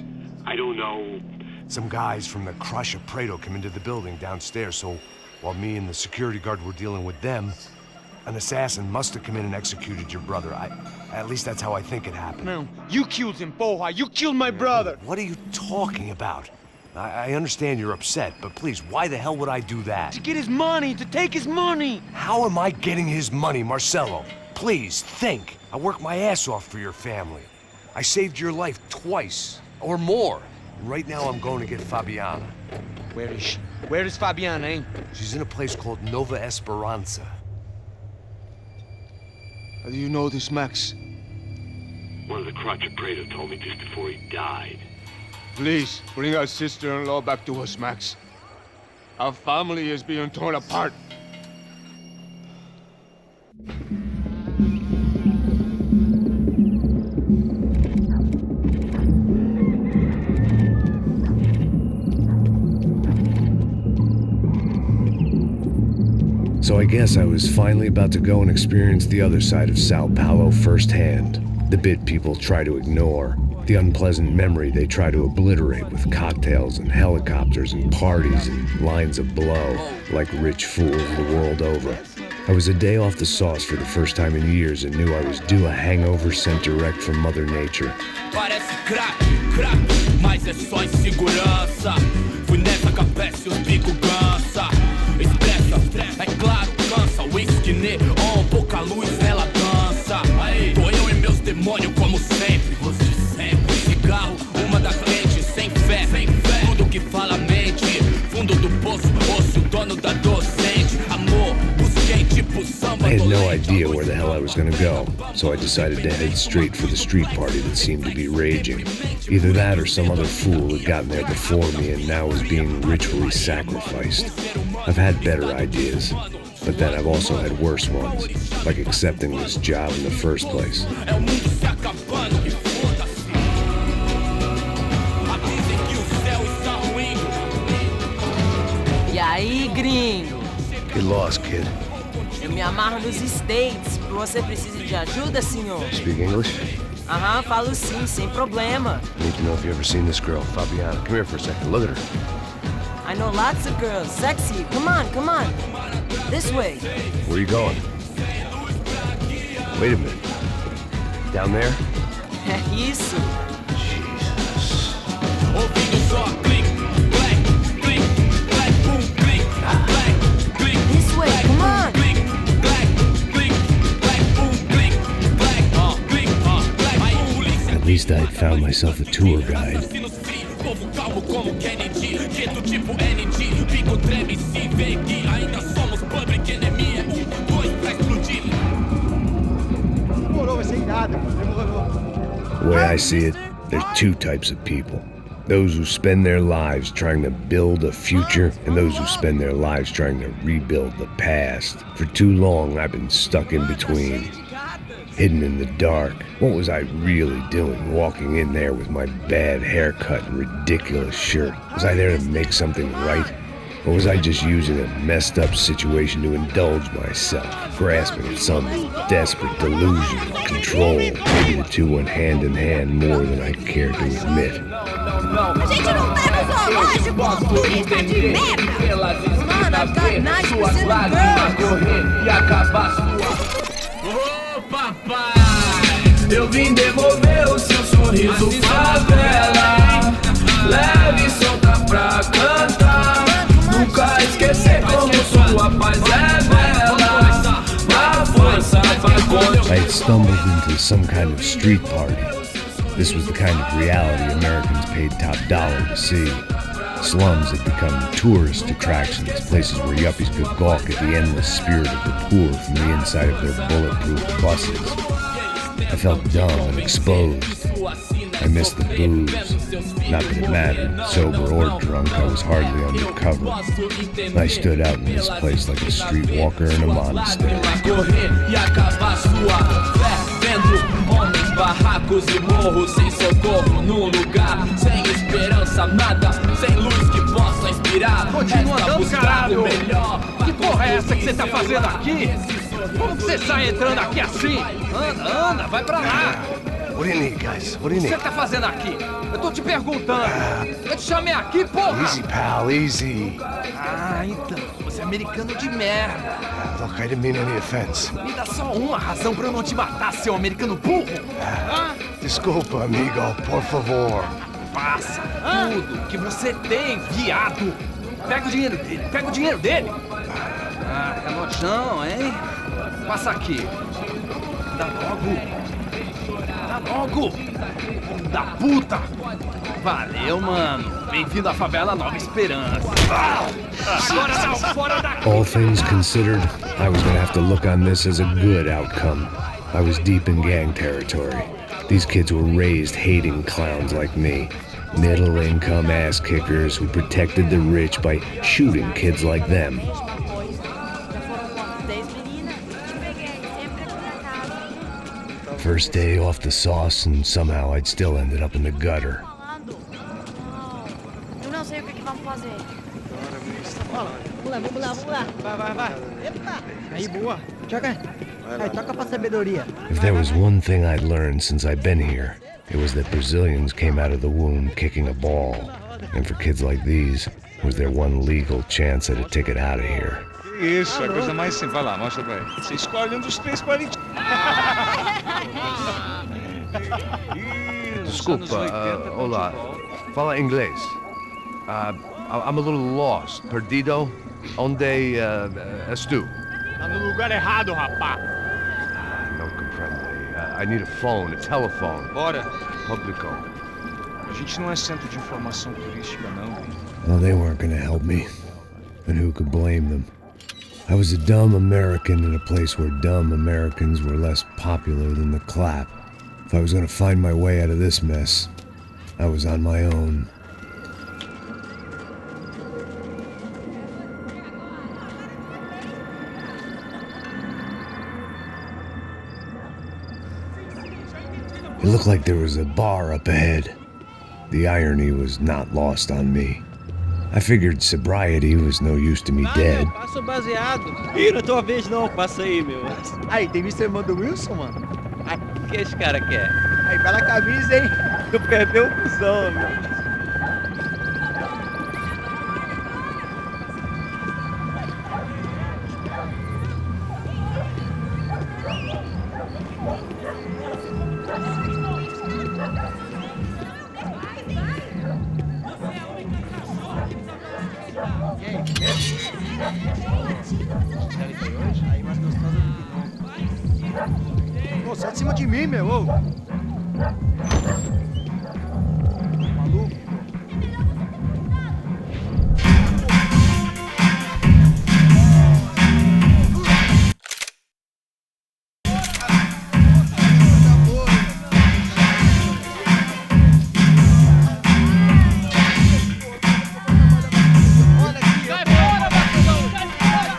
[SPEAKER 12] I don't know.
[SPEAKER 7] Some guys from the Crush of Prado came into the building downstairs, so while me and the security guard were dealing with them, an assassin must have come in and executed your brother. At least that's how I think it happened.
[SPEAKER 11] No, you killed him, Porra. You killed my brother.
[SPEAKER 7] What are you talking about? I understand you're upset, but please, why the hell would I do that?
[SPEAKER 11] To get his money, to take his money.
[SPEAKER 7] How am I getting his money, Marcelo? Please, think. I worked my ass off for your family. I saved your life twice, or more. Right now, I'm going to get Fabiana.
[SPEAKER 11] Where is she? Where is Fabiana, eh?
[SPEAKER 7] She's in a place called Nova Esperanza.
[SPEAKER 6] How do you know this, Max?
[SPEAKER 12] One of the Crotch of Prado told me just before he died.
[SPEAKER 6] Please, bring our sister-in-law back to us, Max. Our family is being torn apart.
[SPEAKER 2] So I guess I was finally about to go and experience the other side of Sao Paulo firsthand. The bit people try to ignore. The unpleasant memory they try to obliterate with cocktails and helicopters and parties and lines of blow, like rich fools the world over. I was a day off the sauce for the first time in years and knew I was due a hangover sent direct from Mother Nature.
[SPEAKER 13] Parece crack, mas é só insegurança. Fui nessa capeste, os bico cansa. Expressa, é claro, cansa. Whisky neon, pouca luz, ela dança. Tô eu e meus demônios como sempre. Cigarro, uma da frente, sem fé. Tudo que fala mente. Fundo do poço, osso, dono da docente. Amor, busquei tipo samba.
[SPEAKER 2] I had no idea where the hell I was gonna go, so I decided to head straight for the street party that seemed to be raging. Either that or some other fool had gotten there before me and now was being ritually sacrificed. I've had better ideas, but then I've also had worse ones, like accepting this job in the first place.
[SPEAKER 14] E aí, gringo?
[SPEAKER 2] Get lost, kid.
[SPEAKER 14] Eu me amarro nos States. Você precisa de ajuda, senhor?
[SPEAKER 2] Speak English?
[SPEAKER 14] Aham, falo sim, sem problema.
[SPEAKER 2] I need to know if you've ever seen this girl, Fabiana. Come here for a second. Look at her.
[SPEAKER 14] I know lots of girls. Sexy. Come on, come on. This way.
[SPEAKER 2] Where are you going? Wait a minute. Down there?
[SPEAKER 14] É isso.
[SPEAKER 2] Jesus.
[SPEAKER 14] This way, come on.
[SPEAKER 2] At least I'd found myself a tour guide. The way I see it, there's two types of people. Those who spend their lives trying to build a future, and those who spend their lives trying to rebuild the past. For too long, I've been stuck in between, hidden in the dark. What was I really doing walking in there with my bad haircut and ridiculous shirt? Was I there to make something right? Or was I just using a messed up situation to indulge myself, grasping at some desperate delusion of control? Maybe the two went hand in hand more than I care to admit.
[SPEAKER 14] A gente não tá no zoológico, turista de merda! Mano, I've got nice percent
[SPEAKER 13] Ô papai, eu vim devolver o seu sorriso favela. Leve e solta pra cantar. Nunca esquecer como sua paz é bela. A força vai continuar.
[SPEAKER 2] I had stumbled into some kind of street party. This was the kind of reality Americans paid top dollar to see. Slums had become tourist attractions, places where yuppies could gawk at the endless spirit of the poor from the inside of their bulletproof buses. I felt dumb and exposed. I missed the booze. Not that it mattered, sober or drunk, I was hardly undercover. I stood out in this place like a streetwalker in a monastery.
[SPEAKER 13] Barracos e morros sem socorro num lugar sem esperança, nada, sem luz que possa inspirar.
[SPEAKER 15] Continua andando, caralho! Que porra é essa que você tá fazendo aqui? Como que você sai entrando aqui assim? Anda, vai pra lá!
[SPEAKER 7] What do you need, guys? What do you
[SPEAKER 15] O que
[SPEAKER 7] need?
[SPEAKER 15] você tá fazendo aqui? Eu tô te perguntando. Eu te chamei aqui, porra!
[SPEAKER 7] Easy, pal, easy.
[SPEAKER 15] Ah, então. Você é americano de merda.
[SPEAKER 7] Look, I didn't mean any offense.
[SPEAKER 15] Me dá só uma razão pra eu não te matar, seu americano burro.
[SPEAKER 7] Desculpa, amigo, por favor.
[SPEAKER 15] Passa tudo que você tem, viado. Pega o dinheiro dele, pega o dinheiro dele. Ah, é nojão, hein? Passa aqui. Dá logo. Dá logo. Filho da puta. Valeu, mano. Bem-vindo à favela Nova Esperança. Agora não, fora daqui.
[SPEAKER 2] All things considered, I was gonna have to look on this as a good outcome. I was deep in gang territory. These kids were raised hating clowns like me. Middle-income ass-kickers who protected the rich by shooting kids like them. First day off the sauce, and somehow I'd still ended up in the gutter.
[SPEAKER 16] Eu não sei o que vamos fazer. Vamos lá. Vai. Epa! Aí, boa. Joga. Aí, toca pra sabedoria.
[SPEAKER 2] If there was one thing I'd learned since I've been here, it was that Brazilians came out of the womb kicking a ball. And for kids like these, it was their one legal chance at a ticket out of here.
[SPEAKER 1] Isso, a coisa mais simples. Vai lá, mostra pra ele. Você escolhe um dos três para ele.
[SPEAKER 7] Desculpa, olá. Fala inglês. I'm a little lost. Perdido? Onde és tu?
[SPEAKER 4] Tá no lugar errado, rapá.
[SPEAKER 7] Não compreende. I need a phone, a telephone.
[SPEAKER 1] Bora.
[SPEAKER 7] Público.
[SPEAKER 1] A gente não é centro de informação turística, não.
[SPEAKER 2] Well, they weren't gonna help me. And who could blame them? I was a dumb American in a place where dumb Americans were less popular than the clap. If I was gonna find my way out of this mess, I was on my own. It looked like there was a bar up ahead. The irony was not lost on me. I figured sobriety was no use to me dead.
[SPEAKER 16] Passo baseado. Ih, não é tua vez não, passa aí, meu. Aí, tem visto a irmã do Wilson, mano? O que esse cara quer? Aí, bela camisa, hein? Tu perdeu o cuzão, meu.
[SPEAKER 3] Pô, sai de cima de mim, meu. Ô. Maluco.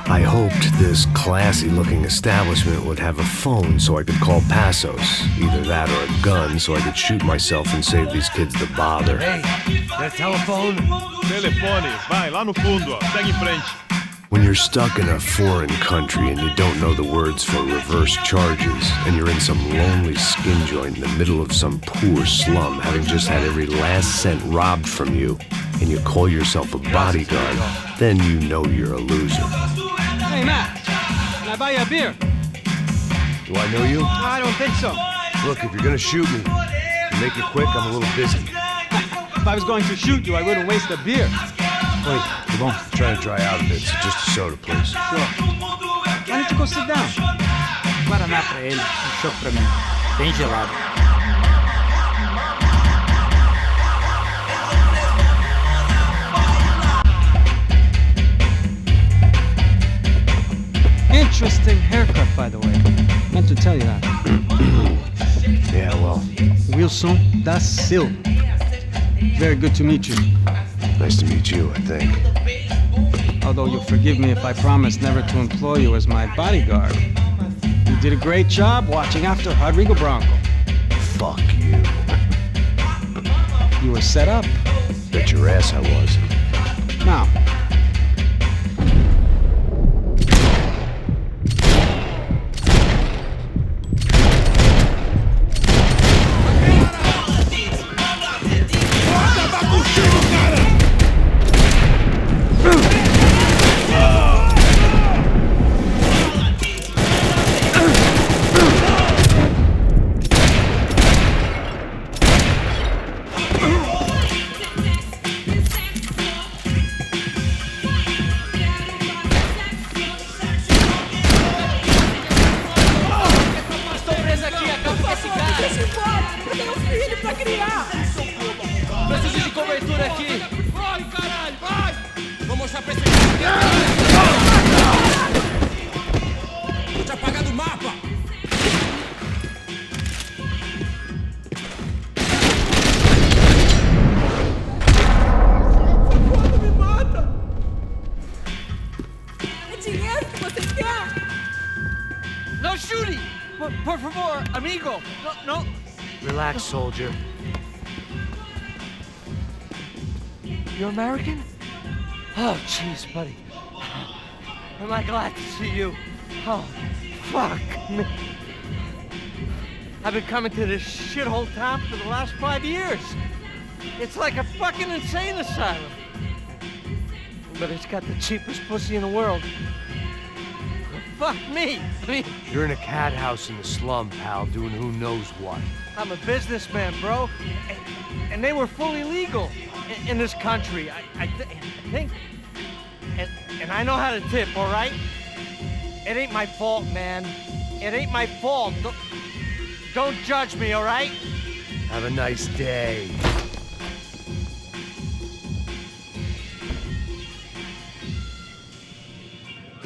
[SPEAKER 2] I hoped this classy-looking establishment would have a phone so I could call Passos. Either that or a gun so I could shoot myself and save these kids the bother.
[SPEAKER 7] Hey, that telephone?
[SPEAKER 4] Telefone, vai, lá no fundo, ó. Segue em frente.
[SPEAKER 2] When you're stuck in a foreign country and you don't know the words for reverse charges, and you're in some lonely skin joint in the middle of some poor slum, having just had every last cent robbed from you, and you call yourself a bodyguard, then you know you're a loser.
[SPEAKER 16] Hey, Matt. Can I buy you a beer?
[SPEAKER 7] Do I know you?
[SPEAKER 16] I don't think so.
[SPEAKER 7] Look, if you're gonna shoot me, to make it quick, I'm a little busy.
[SPEAKER 16] If I was going to shoot you, I wouldn't waste a beer.
[SPEAKER 7] Wait, come on. I'm trying to dry out a bit, so just a soda, please.
[SPEAKER 16] Sure. Why don't you go sit down? Guaraná pra ele, chopp pra mim. Bem gelado. Interesting haircut, by the way. Meant to tell you that.
[SPEAKER 2] Yeah, well.
[SPEAKER 16] Wilson da Silva. Very good to meet you.
[SPEAKER 2] Nice to meet you, I think.
[SPEAKER 16] Although you'll forgive me if I promise never to employ you as my bodyguard. You did a great job watching after Rodrigo Branco.
[SPEAKER 2] Fuck you.
[SPEAKER 16] You were set up.
[SPEAKER 2] Bet your ass I was.
[SPEAKER 16] Now,
[SPEAKER 13] Preciso de cobertura aqui. Vai, caralho, vai! Vou mostrar pra esse cara. Vou te apagar do mapa.
[SPEAKER 14] Me mata! É dinheiro que você quer?
[SPEAKER 13] No shooting! Por favor, amigo. No.
[SPEAKER 7] Relax, soldier. You're American?
[SPEAKER 17] Oh, jeez, buddy. Am I glad to see you? Oh, fuck me. I've been coming to this shithole town for the last 5 years. It's like a fucking insane asylum. But it's got the cheapest pussy in the world. Fuck me. I mean,
[SPEAKER 7] You're in a cat house in the slum, pal, doing who knows what.
[SPEAKER 17] I'm a businessman, bro. And they were fully legal in this country. I think. And I know how to tip, all right? It ain't my fault, man. It ain't my fault. Don't judge me, all right?
[SPEAKER 7] Have a nice day.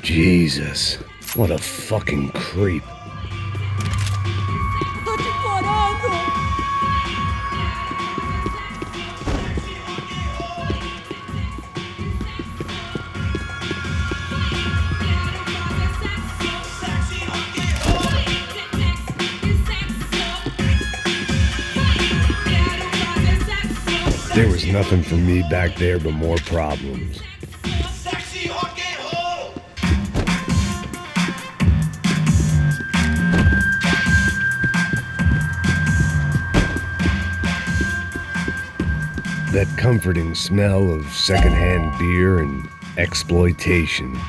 [SPEAKER 2] Jesus, what a fucking creep.
[SPEAKER 14] Tô te implorando!
[SPEAKER 2] There was nothing for me back there but more problems. That comforting smell of secondhand beer and exploitation.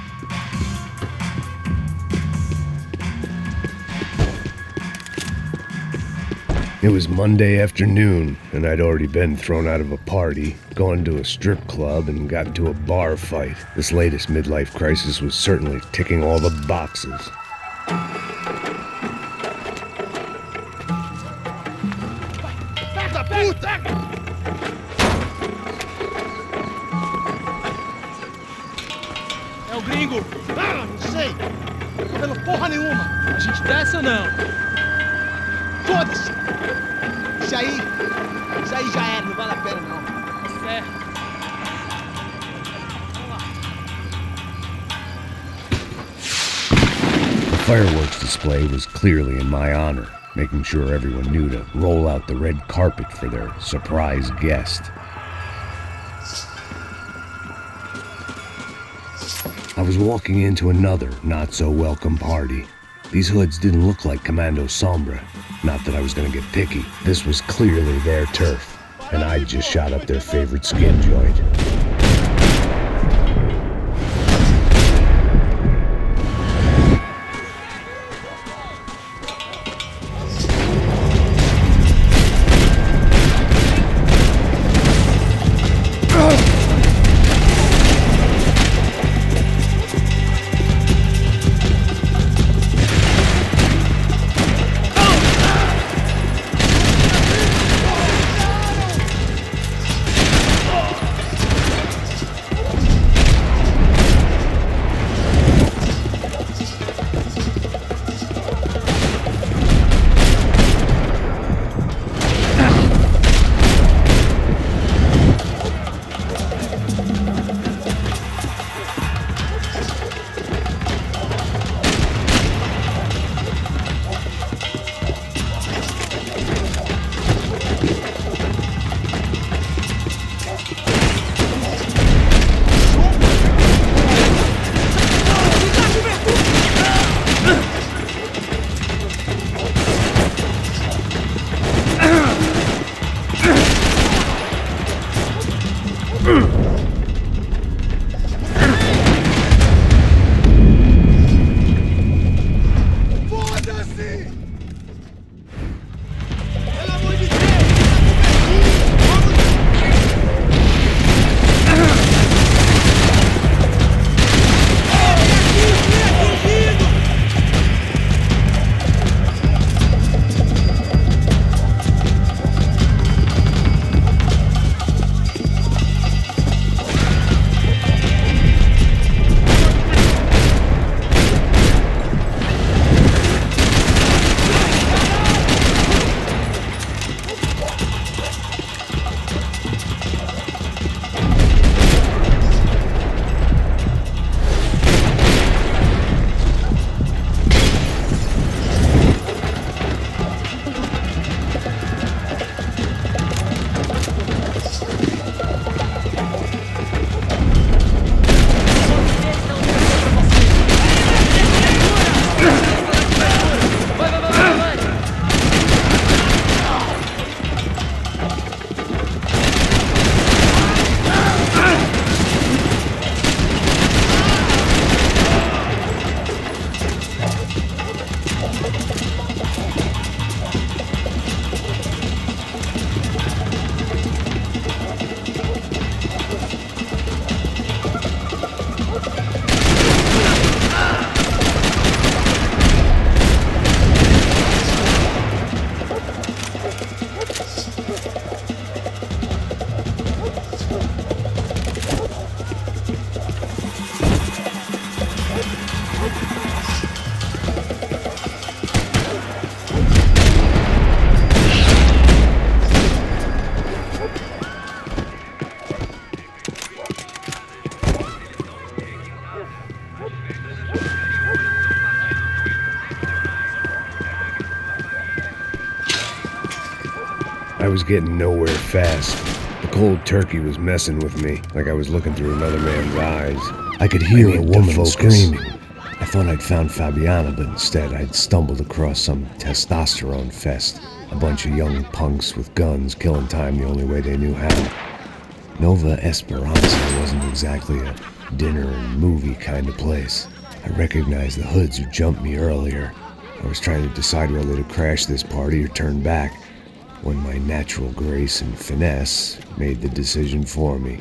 [SPEAKER 2] It was Monday afternoon, and I'd already been thrown out of a party, gone to a strip club, and got into a bar fight. This latest midlife crisis was certainly ticking all the boxes.
[SPEAKER 3] É o gringo! Ah, não sei! Não tô vendo porra nenhuma!
[SPEAKER 15] A gente desce ou não?
[SPEAKER 3] Foda-se! Isso aí já era, não vale a pena não.
[SPEAKER 15] Certo.
[SPEAKER 2] The fireworks display was clearly in my honor, making sure everyone knew to roll out the red carpet for their surprise guest. I was walking into another not-so-welcome party. These hoods didn't look like Commando Sombra. Not that I was gonna get picky. This was clearly their turf, and I'd just shot up their favorite skin joint. I was getting nowhere fast. The cold turkey was messing with me, like I was looking through another man's eyes. I could hear a woman screaming. I thought I'd found Fabiana, but instead I'd stumbled across some testosterone fest. A bunch of young punks with guns killing time the only way they knew how. Nova Esperanza wasn't exactly a dinner and movie kind of place. I recognized the hoods who jumped me earlier. I was trying to decide whether to crash this party or turn back, when my natural grace and finesse made the decision for me.